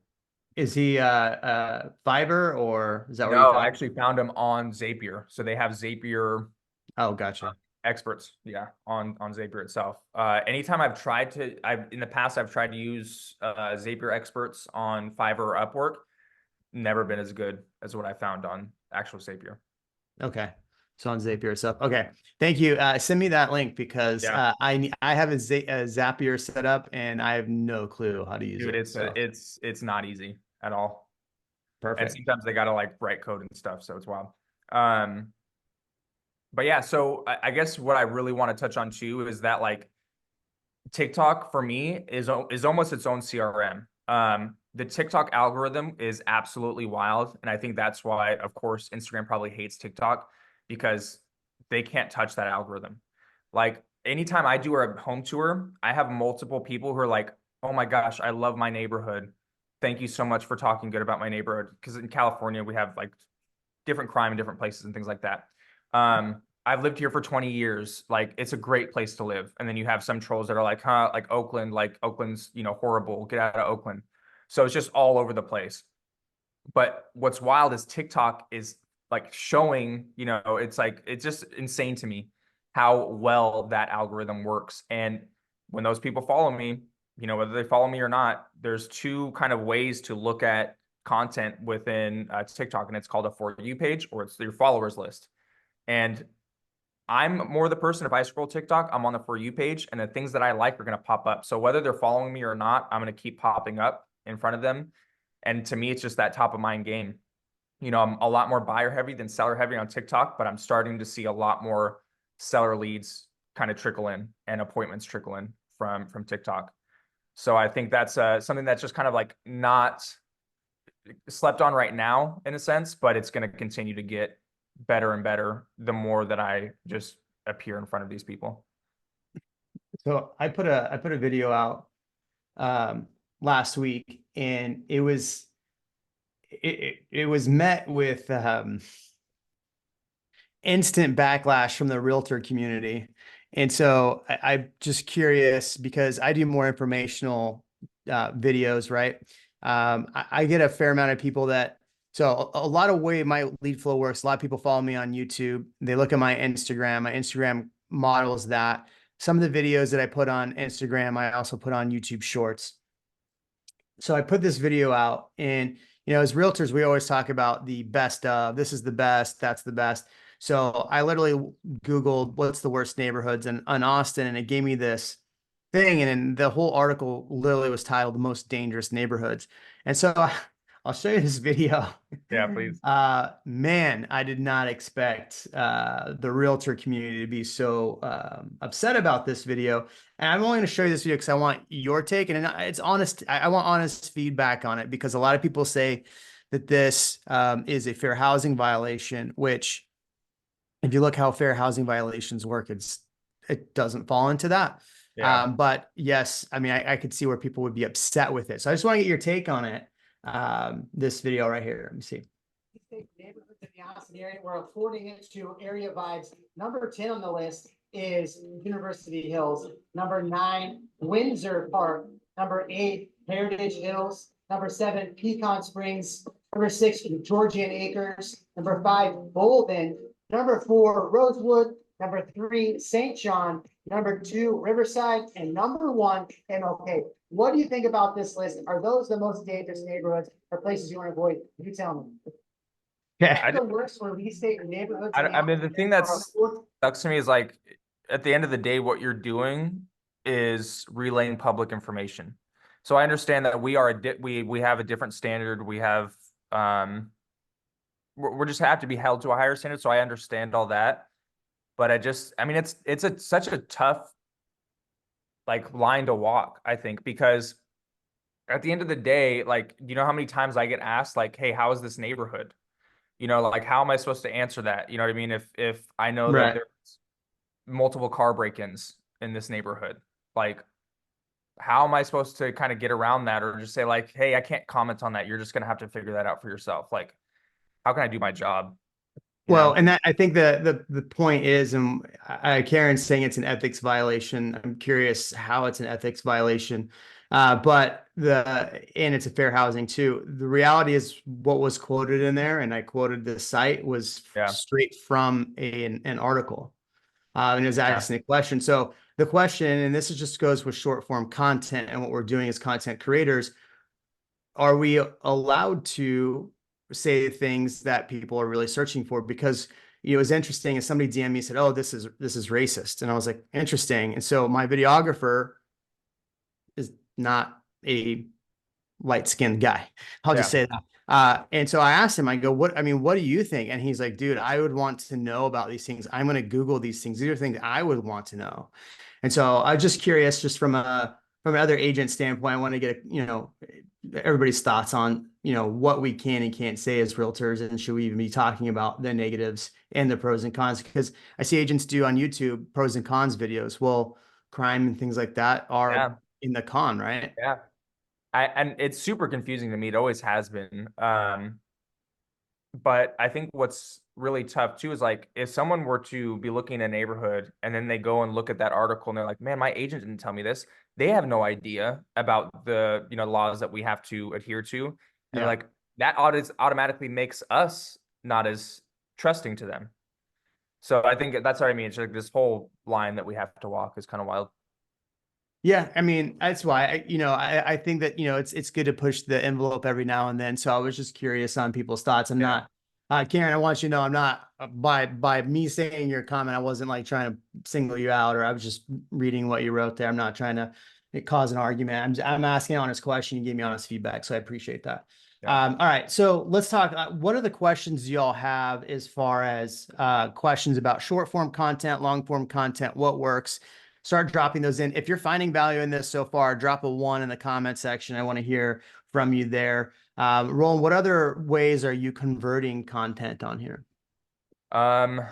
Is he Fiverr, or is that where you No, I found? actually found him on Zapier. So they have Zapier Oh, gotcha. experts, yeah, on Zapier itself. Anytime in the past I've tried to use Zapier experts on Fiverr or Upwork, never been as good as what I found on actual Zapier. Okay. So on Zapier stuff. Okay. Thank you. Send me that link because Yeah. I have a Zapier set up and I have no clue how to use Dude, it. So it's not easy at all. And perfect. sometimes they gotta like write code and stuff, so it's wild. But yeah, so I guess what I really want to touch on too is that like TikTok for me is almost its own CRM. the TikTok algorithm is absolutely wild. And I think that's why, of course, Instagram probably hates TikTok because they can't touch that algorithm. Like anytime I do a home tour, I have multiple people who are like, oh my gosh, I love my neighborhood. Thank you so much for talking good about my neighborhood. Because in California, we have like different crime in different places and things like that. I've lived here for 20 years. Like it's a great place to live. And then you have some trolls that are like, huh, like Oakland's, horrible. Get out of Oakland. So it's just all over the place. But what's wild is TikTok is like showing, it's just insane to me how well that algorithm works. And when those people follow me, whether they follow me or not, there's two kind of ways to look at content within TikTok, and it's called a For You page or it's your followers list. And I'm more the person, if I scroll TikTok, I'm on the For You page, and the things that I like are going to pop up. So whether they're following me or not, I'm going to keep popping up in front of them. And to me, it's just that top of mind game. I'm a lot more buyer heavy than seller heavy on TikTok, but I'm starting to see a lot more seller leads kind of trickle in and appointments trickle in from TikTok. So I think that's something that's just kind of like not slept on right now in a sense, but it's going to continue to get better and better the more that I just appear in front of these people. So I put a video out last week, and it was met with instant backlash from the realtor community. And so I'm just curious because I do more informational videos, right? I get a fair amount of people so a lot of way my lead flow works. A lot of people follow me on YouTube. They look at my Instagram. My Instagram models that. Some of the videos that I put on Instagram, I also put on YouTube Shorts. So I put this video out, and as realtors, we always talk about the best of. This is the best. That's the best. So I literally Googled what's the worst neighborhoods in Austin, and it gave me this thing. And then the whole article literally was titled "The Most Dangerous Neighborhoods." And so I'll show you this video. Yeah, please. Man, I did not expect the realtor community to be so upset about this video. And I'm only going to show you this video because I want your take, and it's honest. I want honest feedback on it, because a lot of people say that this is a fair housing violation, which, if you look how fair housing violations work, it doesn't fall into that. Yeah. But yes, I mean, I could see where people would be upset with it. So I just want to get your take on it. This video right here. Let me see. Neighborhoods in the Austin area, we're according it to area vibes. Number 10 on the list is University Hills. Number 9, Windsor Park. Number 8, Heritage Hills. Number 7, Pecan Springs. Number 6, Georgian Acres. Number 5, Bolden. Number 4, Rosewood. Number 3, St. John. Number 2, Riverside. And number 1, MLK. What do you think about this list? Are those the most dangerous neighborhoods or places you want to avoid? You tell me. Yeah. The worst release date neighborhoods. I mean, the thing that sucks to me is, like, at the end of the day, what you're doing is relaying public information. So I understand that we have a different standard. We have we're just have to be held to a higher standard. So I understand all that, but I mean, it's such a tough like line to walk, I think, because at the end of the day, like, how many times I get asked, like, hey, how is this neighborhood? Like, how am I supposed to answer that? You know what I mean? If I know that there's multiple car break-ins in this neighborhood, like, how am I supposed to kind of get around that, or just say like, hey, I can't comment on that. You're just going to have to figure that out for yourself. Like, how can I do my job? Well, and that, I think the point is, and Karen's saying it's an ethics violation. I'm curious how it's an ethics violation, but and it's a fair housing too. The reality is what was quoted in there, and I quoted the site, was straight from an article, and it was asking a question. So the question, and this just goes with short form content, and what we're doing as content creators, are we allowed to say things that people are really searching for? Because it was interesting, as somebody DM'd me, said, oh, this is racist. And I was like, interesting. And so my videographer is not a light-skinned guy. I'll just say that. And so I asked him, I go, what do you think? And he's like, dude, I would want to know about these things. I'm going to Google these things. These are things I would want to know. And so I'm just curious, just from another agent standpoint, I want to get everybody's thoughts on, what we can and can't say as realtors, and should we even be talking about the negatives and the pros and cons? Because I see agents do on YouTube pros and cons videos. Well, crime and things like that are Yeah. in the con, right? Yeah. And it's super confusing to me. It always has been. But I think what's really tough too is like if someone were to be looking at a neighborhood and then they go and look at that article and they're like, man, my agent didn't tell me this. They have no idea about the, laws that we have to adhere to. And Yeah. like that audit automatically makes us not as trusting to them. So I think that's what I mean. It's like this whole line that we have to walk is kind of wild. Yeah, I mean, that's why I think that it's good to push the envelope every now and then. So I was just curious on people's thoughts. I'm Yeah. not Karen, I want you to know I'm not by me saying your comment, I wasn't like trying to single you out, or I was just reading what you wrote there. I'm not trying to cause an argument. I'm asking an honest question. You gave me honest feedback, so I appreciate that. Yeah. All right, so let's talk. What are the questions y'all have as far as questions about short form content, long form content? What works? Start dropping those in. If you're finding value in this so far, drop a 1 in the comment section. I want to hear from you there. Roland, what other ways are you converting content on here? Oh,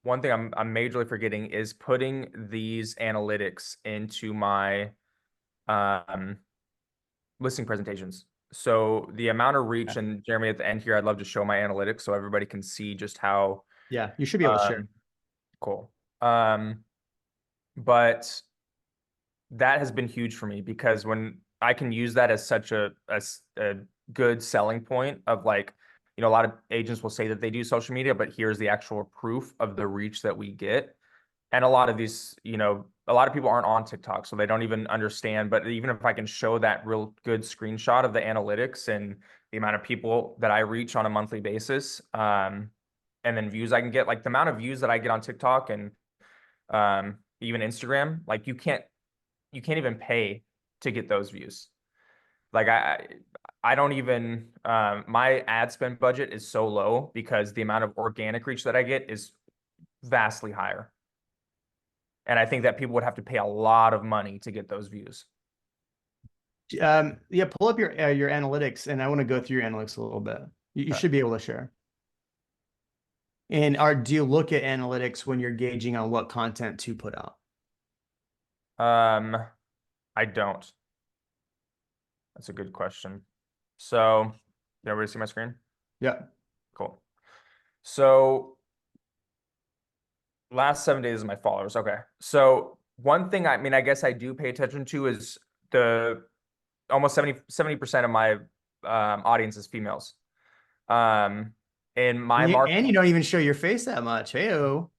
one thing I'm majorly forgetting is putting these analytics into my listing presentations. So the amount of reach, and Jeremy, at the end here, I'd love to show my analytics so everybody can see just how Yeah, you should be able to share. cool. But that has been huge for me because when I can use that as such a good selling point of like, a lot of agents will say that they do social media, but here's the actual proof of the reach that we get. And a lot of these, a lot of people aren't on TikTok, so they don't even understand. But even if I can show that real good screenshot of the analytics and the amount of people that I reach on a monthly basis, and then views I can get, like the amount of views that I get on TikTok and even Instagram, like you can't even pay to get those views. Like I don't even my ad spend budget is so low because the amount of organic reach that I get is vastly higher. And I think that people would have to pay a lot of money to get those views. Yeah, pull up your analytics, and I want to go through your analytics a little bit. You should be able to share. And do you look at analytics when you're gauging on what content to put out? I don't. That's a good question. So, did everybody see my screen? Yeah. Cool. So, last 7 days of my followers. Okay. So, one thing I guess I do pay attention to is the almost 70% of my audience is females. In my market, and you don't even show your face that much. Hey-o.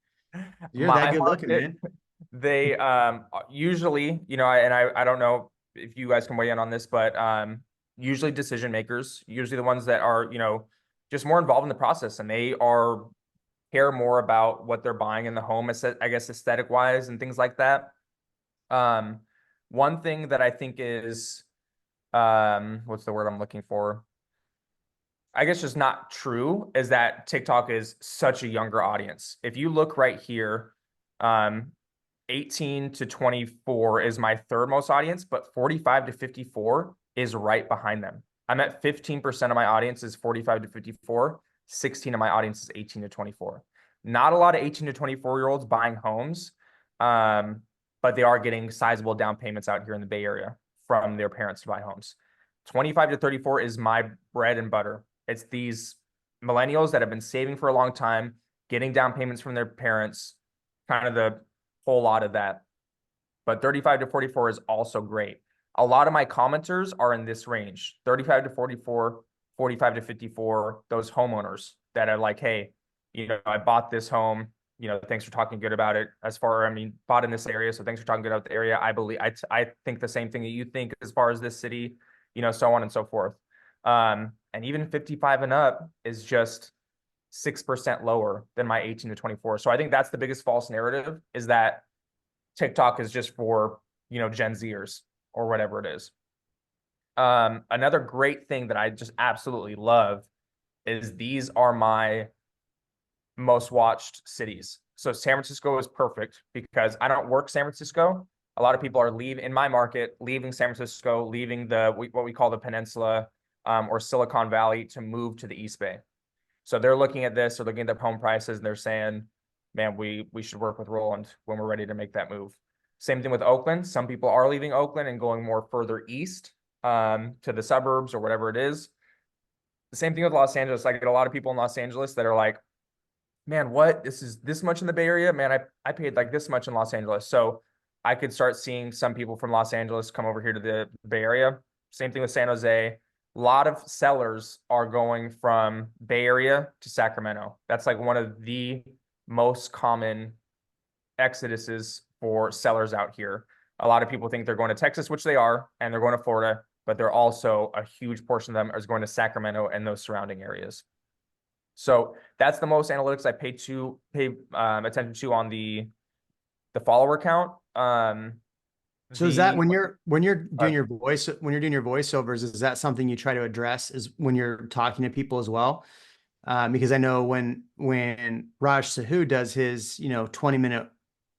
You're that good looking, man. They usually, I don't know if you guys can weigh in on this, but usually decision makers, usually the ones that are, just more involved in the process, and they care more about what they're buying in the home, I guess aesthetic wise and things like that. One thing that I think is what's the word I'm looking for? I guess just not true is that TikTok is such a younger audience. If you look right here, 18 to 24 is my third most audience, but 45 to 54 is right behind them. I'm at 15% of my audience is 45 to 54, 16 of my audience is 18 to 24. Not a lot of 18 to 24-year-olds buying homes, but they are getting sizable down payments out here in the Bay Area from their parents to buy homes. 25 to 34 is my bread and butter. It's these millennials that have been saving for a long time, getting down payments from their parents, kind of the whole lot of that. But 35 to 44 is also great. A lot of my commenters are in this range, 35 to 44, 45 to 54, those homeowners that are like, hey, I bought this home, thanks for talking good about it. Bought in this area, so thanks for talking good about the area. I think the same thing that you think as far as this city, so on and so forth. And even 55 and up is just 6% lower than my 18 to 24. So I think that's the biggest false narrative, is that TikTok is just for, Gen Zers or whatever it is. Another great thing that I just absolutely love is these are my most watched cities. So San Francisco is perfect because I don't work San Francisco, a lot of people are leaving in my market, leaving San Francisco, leaving what we call the peninsula or Silicon Valley to move to the East Bay. So they're looking at this, they're looking at the home prices, and they're saying, man, we should work with Roland when we're ready to make that move. Same thing with Oakland. Some people are leaving Oakland and going more further east to the suburbs or whatever it is. The same thing with Los Angeles. I get a lot of people in Los Angeles that are like, man, what? This is this much in the Bay Area? Man, I paid like this much in Los Angeles. So I could start seeing some people from Los Angeles come over here to the Bay Area. Same thing with San Jose. A lot of sellers are going from Bay Area to Sacramento. That's like one of the most common exoduses for sellers out here. A lot of people think they're going to Texas, which they are, and they're going to Florida, but they're also a huge portion of them is going to Sacramento and those surrounding areas. So that's the most analytics I pay attention to on the follower count. So is that when you're doing your voiceovers, is that something you try to address is when you're talking to people as well? Because I know when Raj Sahu does his 20-minute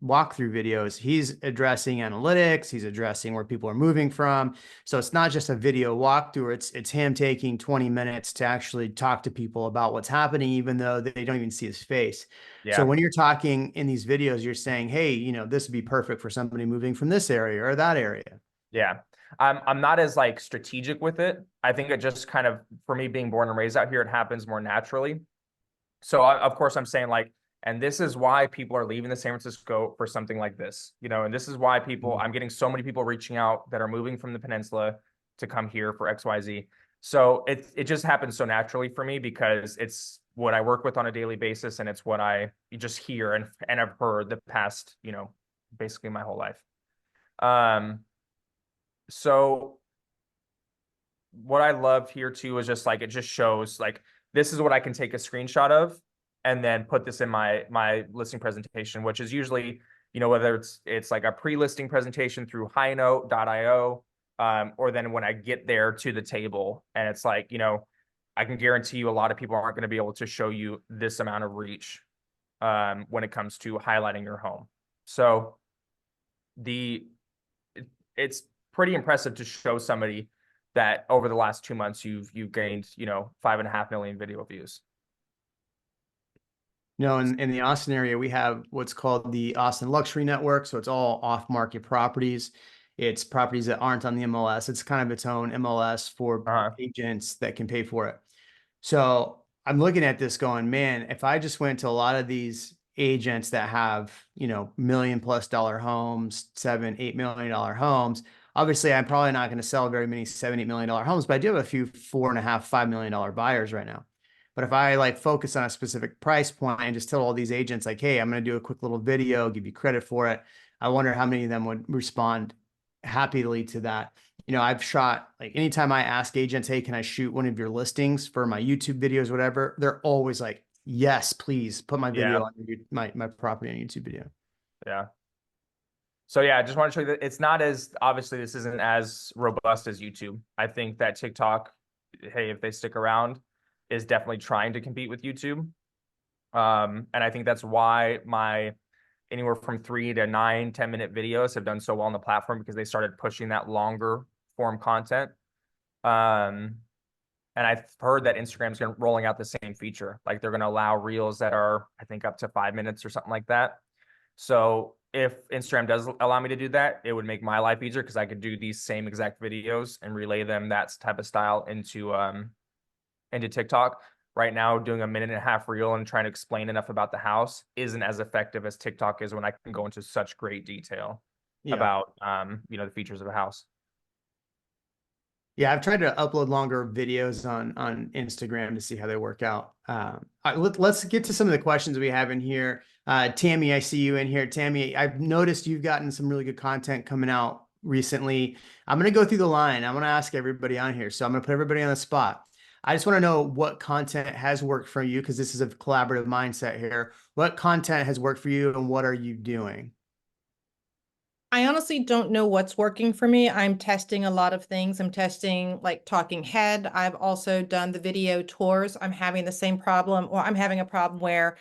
walkthrough videos, he's addressing analytics, he's addressing where people are moving from. So it's not just a video walkthrough, it's him taking 20 minutes to actually talk to people about what's happening, even though they don't even see his face. Yeah. So when you're talking in these videos, you're saying, hey, this would be perfect for somebody moving from this area or that area. Yeah. I'm not as like strategic with it. I think it just kind of, for me being born and raised out here, it happens more naturally. So of course I'm saying like, and this is why people are leaving the San Francisco for something like this, and this is why I'm getting so many people reaching out that are moving from the peninsula to come here for XYZ. So it just happens so naturally for me because it's what I work with on a daily basis. And it's what you just hear and I've heard the past, basically my whole life. So what I love here too is just like, it just shows like, this is what I can take a screenshot of and then put this in my listing presentation, which is usually, whether it's like a pre-listing presentation through highnote.io, or then when I get there to the table and it's like, I can guarantee you a lot of people aren't going to be able to show you this amount of reach when it comes to highlighting your home. So it's pretty impressive to show somebody that over the last 2 months, you've gained, 5.5 million video views. In the Austin area, we have what's called the Austin Luxury Network. So it's all off-market properties. It's properties that aren't on the MLS. It's kind of its own MLS for agents that can pay for it. So I'm looking at this going, man, if I just went to a lot of these agents that have, $1 million+ homes, $7-8 million homes, obviously I'm probably not going to sell very many $7-8 million homes, but I do have a few $4.5-5 million buyers right now. But if I like focus on a specific price point and just tell all these agents like, hey, I'm going to do a quick little video, give you credit for it, I wonder how many of them would respond happily to that. I've shot, like, anytime I ask agents, hey, can I shoot one of your listings for my YouTube videos, whatever, they're always like, yes, please put my video on my property on YouTube video. Yeah. So yeah, I just want to show you that it's not as, obviously this isn't as robust as YouTube. I think that TikTok, hey, if they stick around, is definitely trying to compete with YouTube. And I think that's why my anywhere from 3 to 9, 10-minute videos have done so well on the platform, because they started pushing that longer form content. And I've heard that Instagram's rolling out the same feature. Like they're going to allow reels that are, I think, up to 5 minutes or something like that. So if Instagram does allow me to do that, it would make my life easier, because I could do these same exact videos and relay them that type of style into TikTok. Right now, doing a 1.5-minute reel and trying to explain enough about the house isn't as effective as TikTok is when I can go into such great detail about the features of a house. Yeah, I've tried to upload longer videos on Instagram to see how they work out. Let's get to some of the questions we have in here. Tammy, I see you in here. Tammy, I've noticed you've gotten some really good content coming out recently. I'm going to go through the line. I'm going to ask everybody on here. So I'm going to put everybody on the spot. I just want to know what content has worked for you, because this is a collaborative mindset here. What content has worked for you and what are you doing? I honestly don't know what's working for me. I'm testing a lot of things. I'm testing like talking head. I've also done the video tours. I'm having the same problem, or I'm having a problem where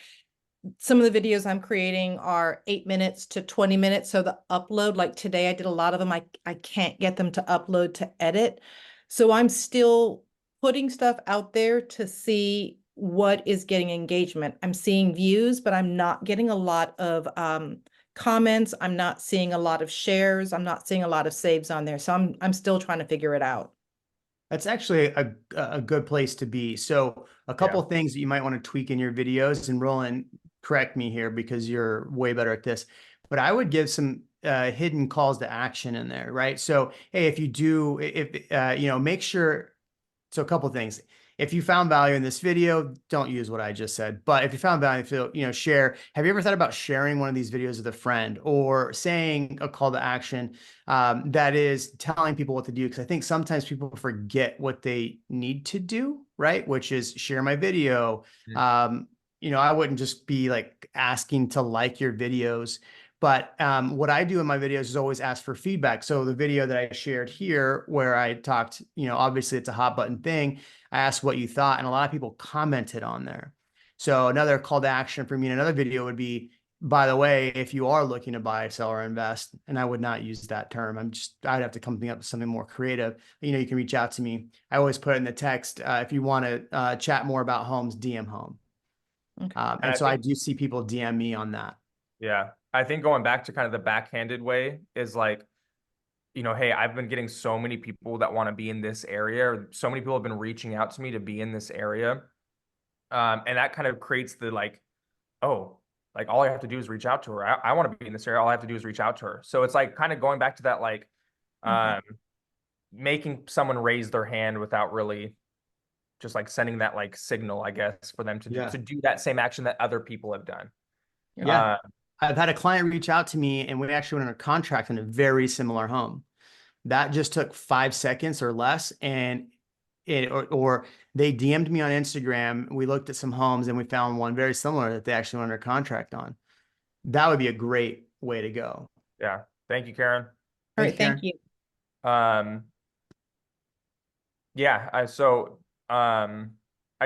some of the videos I'm creating are 8 minutes to 20 minutes. So the upload, like today, I did a lot of them. I can't get them to upload to edit. So I'm still putting stuff out there to see what is getting engagement. I'm seeing views, but I'm not getting a lot of comments. I'm not seeing a lot of shares. I'm not seeing a lot of saves on there. So I'm still trying to figure it out. That's actually a good place to be. So a couple Yeah. of things that you might want to tweak in your videos, and Roland, correct me here because you're way better at this, but I would give some hidden calls to action in there, right? So, hey, if you do, if you know, make sure. So a couple of things. If you found value in this video, don't use what I just said. But if you found value, feel, you know, share. Have you ever thought about sharing one of these videos with a friend or saying a call to action that is telling people what to do? Because I think sometimes people forget what they need to do, right? Which is share my video. You know, I wouldn't just be like asking to like your videos. But what I do in my videos is always ask for feedback. So the video that I shared here, where I talked, you know, obviously it's a hot button thing. I asked what you thought, and a lot of people commented on there. So another call to action for me in another video would be, by the way, if you are looking to buy, sell, or invest, and I would not use that term. I'd have to come up with something more creative. You know, you can reach out to me. I always put in the text, if you want to chat more about homes, DM home. Okay. And And I so I think, do see people DM me on that. yeah, I think going back to kind of the backhanded way is like, you know, hey, I've been getting so many people that want to be in this area, or so many people have been reaching out to me to be in this area. And that kind of creates the like, oh, like all I have to do is reach out to her. I want to be in this area. All I have to do is reach out to her. So it's like kind of going back to that, like, making someone raise their hand without really just like sending that like signal, I guess, for them to to do that same action that other people have done. Yeah. I've had a client reach out to me and we actually went under contract in a very similar home. That just took 5 seconds or less. And or they DM'd me on Instagram. We looked at some homes and we found one very similar that they actually went under contract on. That would be a great way to go. Yeah. Thank you, Karen. All right, Karen. thank you. Yeah,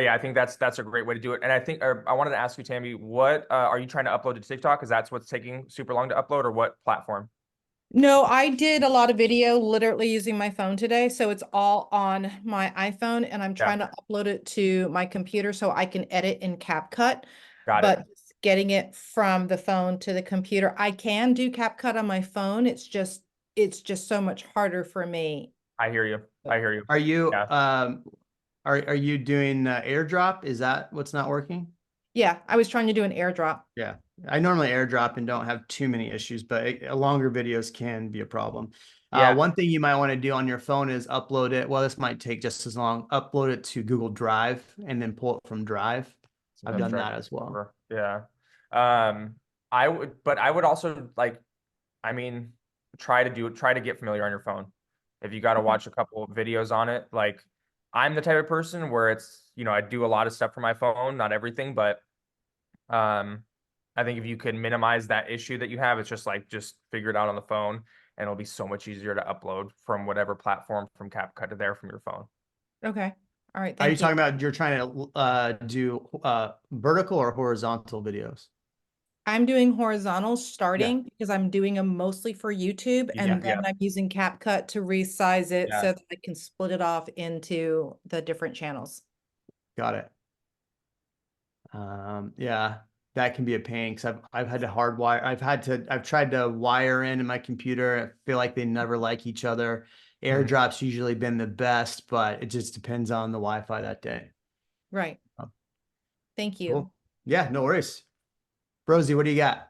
yeah, I think that's a great way to do it. And I think I wanted to ask you, Tammy, what are you trying to upload to TikTok? Because that's what's taking super long to upload, or what platform? No, I did a lot of video literally using my phone today. So it's all on my iPhone and I'm trying to upload it to my computer so I can edit in CapCut. Got But it. getting it from the phone to the computer, I can do CapCut on my phone. It's just so much harder for me. I hear you. I hear you. Are you Yeah. are you doing airdrop? Is that what's not working? Yeah, I was trying to do an airdrop. Yeah, I normally airdrop and don't have too many issues, but longer videos can be a problem. Yeah. One thing you might want to do on your phone is upload it. Well, this might take just as long. Upload it to Google Drive and then pull it from Drive. I've done that as well. Yeah. But I would also like, I mean, try to get familiar on your phone. If you got to watch a couple of videos on it, like I'm the type of person where it's, you know, I do a lot of stuff from my phone, not everything, but I think if you can minimize that issue that you have, it's just like, just figure it out on the phone and it'll be so much easier to upload from whatever platform from CapCut to there from your phone. Okay. All right. Are you Thank you. talking about you're trying to do vertical or horizontal videos? I'm doing horizontals starting because I'm doing them mostly for YouTube and then Yeah. I'm using CapCut to resize it Yeah. so that I can split it off into the different channels. Got it. Yeah, that can be a pain because I've had to hardwire. I've tried to wire in my computer. I feel like they never like each other. AirDrop's usually been the best, but it just depends on the Wi-Fi that day. Right. Oh. Thank you. Cool. Yeah, no worries. Rosie, what do you got?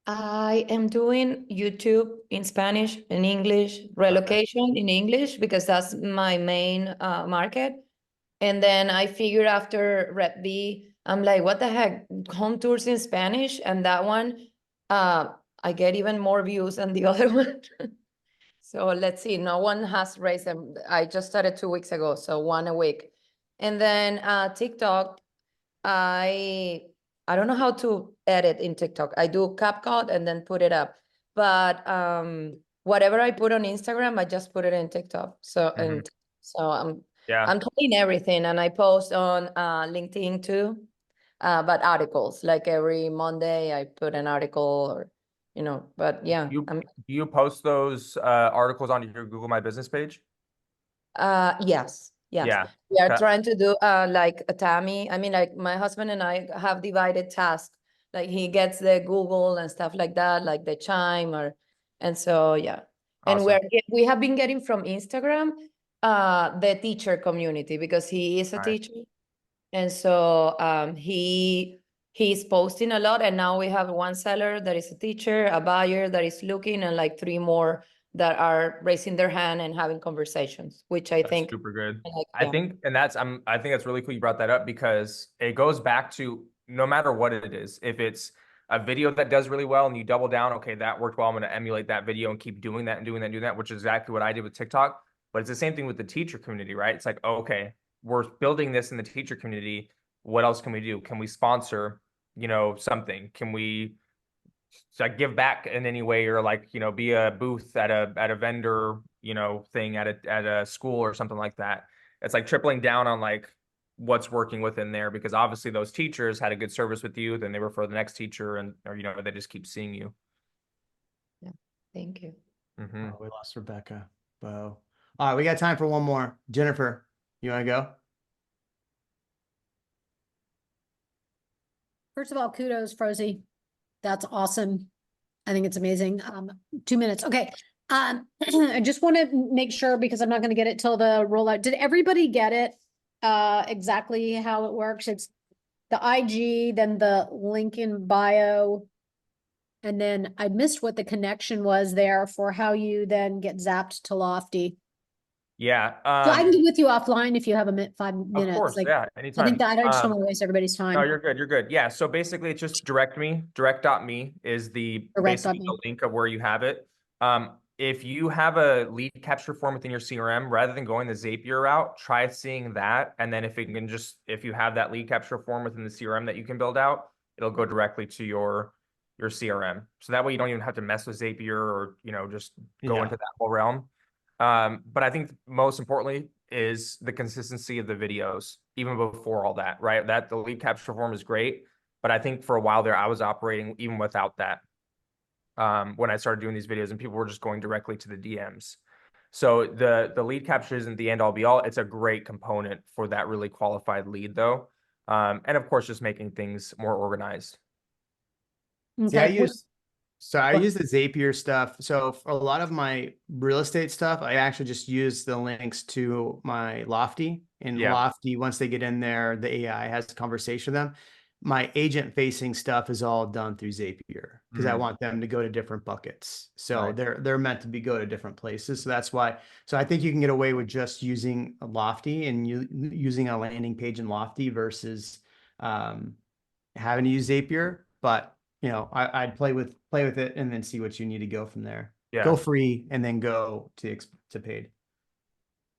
I am doing YouTube in Spanish and English, relocation in English, because that's my main market. And then I figured after Rep B, I'm like, what the heck? Home tours in Spanish. And that one, I get even more views than the other one. So let's see. No one has raised them. I just started 2 weeks ago, so one a week. And then TikTok, I don't know how to edit in TikTok. I do CapCut and then put it up. But whatever I put on Instagram, I just put it in TikTok. So I'm trying everything, and I post on LinkedIn too. but articles, like every Monday I put an article or, you know, but yeah, Do you post those articles on your Google My Business page? yes, yes. Yeah. We are That- trying to do like a Tammy. I mean, like my husband and I have divided tasks. Like he gets the Google and stuff like that, like the Chime and so yeah. And Awesome. we have been getting from Instagram the teacher community because he is a Nice. teacher. And so he's posting a lot. And now we have one seller that is a teacher, a buyer that is looking, and like 3 more that are raising their hand and having conversations, which I That's think super good. like, I yeah. think, and I think that's really cool you brought that up because it goes back to no matter what it is, if it's a video that does really well and you double down, okay, that worked well, I'm going to emulate that video and keep doing that and doing that and doing that, which is exactly what I did with TikTok. But it's the same thing with the teacher community, right? It's like, okay, we're building this in the teacher community. What else can we do? Can we sponsor, something? Can we like give back in any way, or like, be a booth at a vendor, thing at a school or something like that? It's like tripling down on like what's working within there, because obviously those teachers had a good service with you, then they refer the next teacher, and or they just keep seeing you. Yeah. Thank you. Mm-hmm. Oh, we lost Rebecca. Whoa. All right, we got time for one more. Jennifer, you want to go? First of all, kudos, Frozy. That's awesome. I think it's amazing. 2 minutes. Okay. I just want to make sure because I'm not going to get it till the rollout. Did everybody get it? Exactly how it works? It's the IG, then the link in bio. And then I missed what the connection was there for how you then get zapped to Lofty. Yeah. So I can get with you offline if you have 5 minutes. Of course, Like, yeah, I anytime. think that I just don't want to waste everybody's time. No, you're good. You're good. Yeah. So basically it's just direct.me is the basically Direct.me. the link of where you have it. If you have a lead capture form within your CRM, rather than going the Zapier route, try seeing that. And then if you have that lead capture form within the CRM that you can build out, it'll go directly to your CRM. So that way you don't even have to mess with Zapier or, just go into that whole realm. But I think most importantly is the consistency of the videos, even before all that, right? That the lead capture form is great, but I think for a while there, I was operating even without that. When I started doing these videos and people were just going directly to the DMs. So the lead capture isn't the end all be all. It's a great component for that really qualified lead though. And of course, just making things more organized. Yeah, I Okay. use Go the Zapier stuff. So for a lot of my real estate stuff, I actually just use the links to my Lofty. And Yeah. Lofty, once they get in there, the AI has a conversation with them. My agent facing stuff is all done through Zapier because I want them to go to different buckets. So Nice. they're meant to go to different places. So that's why. So I think you can get away with just using a Lofty and using a landing page in Lofty versus having to use Zapier. But I'd play with it and then see what you need to go from there. Yeah. Go free and then go to paid.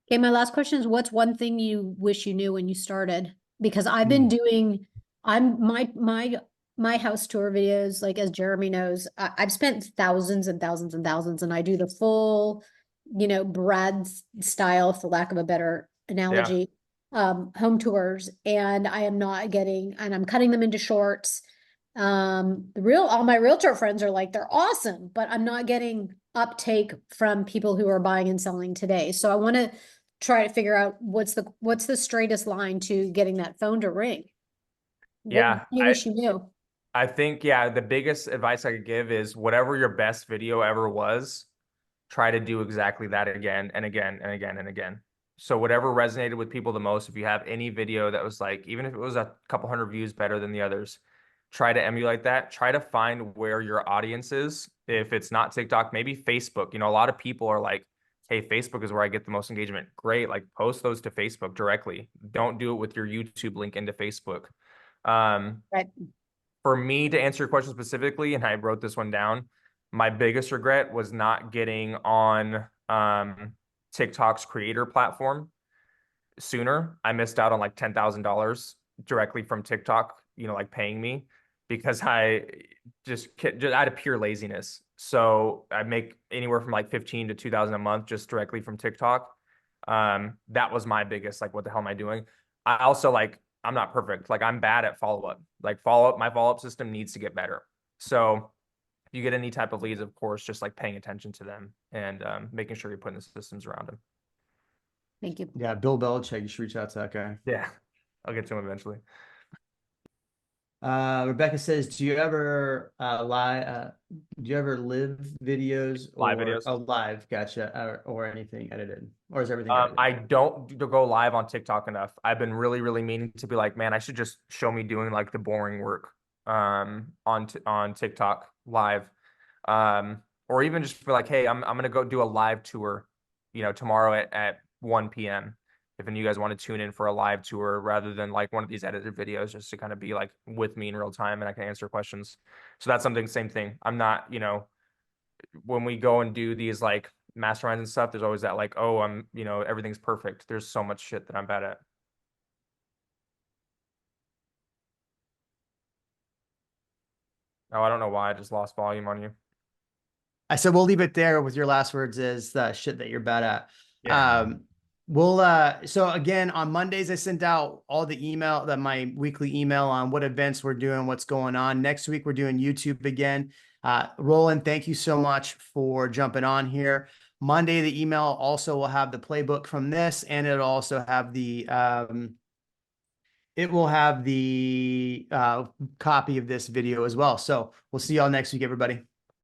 Okay, my last question is what's one thing you wish you knew when you started? Because I've been doing my house tour videos, like as Jeremy knows, I've spent thousands and thousands and thousands, and I do the full, Brad style, for lack of a better analogy, home tours, and I am not getting, and I'm cutting them into shorts. All my realtor friends are like, they're awesome, but I'm not getting uptake from people who are buying and selling today. So I want to try to figure out what's the straightest line to getting that phone to ring. Yeah, What do you wish you knew? I think, yeah, the biggest advice I could give is whatever your best video ever was, try to do exactly that again and again and again and again. So whatever resonated with people the most, if you have any video that was like, even if it was a couple hundred views better than the others, try to emulate that. Try to find where your audience is. If it's not TikTok, maybe Facebook. A lot of people are like, hey, Facebook is where I get the most engagement. Great. Like post those to Facebook directly. Don't do it with your YouTube link into Facebook. Right. For me, to answer your question specifically, and I wrote this one down, my biggest regret was not getting on TikTok's creator platform sooner. I missed out on like $10,000 directly from TikTok, like paying me, because I just out of pure laziness. So I make anywhere from like 15 to 2,000 a month just directly from TikTok. That was my biggest, like, what the hell am I doing? I also like I'm not perfect. Like I'm bad at follow-up. Like my follow-up system needs to get better. So if you get any type of leads, of course, just like paying attention to them and making sure you're putting the systems around them. Thank you. Yeah, Bill Belichick, you should reach out to that guy. Yeah, I'll get to him eventually. Rebecca says, do you ever do you ever live videos Live or videos. oh live, gotcha, or anything edited? Or is everything edited? I don't go live on TikTok enough. I've been really, really meaning to be like, man, I should just show me doing like the boring work on TikTok live. Or even just be like, hey, I'm gonna go do a live tour, tomorrow at 1 p.m. If any of you guys want to tune in for a live tour rather than like one of these edited videos, just to kind of be like with me in real time and I can answer questions. So that's something, same thing. I'm not, when we go and do these like masterminds and stuff, there's always that like, oh, everything's perfect. There's so much shit that I'm bad at. Oh, I don't know why I just lost volume on you. I said we'll leave it there with your last words is the shit that you're bad at. Yeah. So again, on Mondays, I sent out all the my weekly email on what events we're doing, what's going on. Next week, we're doing YouTube again. Roland, thank you so much for jumping on here. Monday, the email also will have the playbook from this, and it'll also have the copy of this video as well. So we'll see y'all next week, everybody.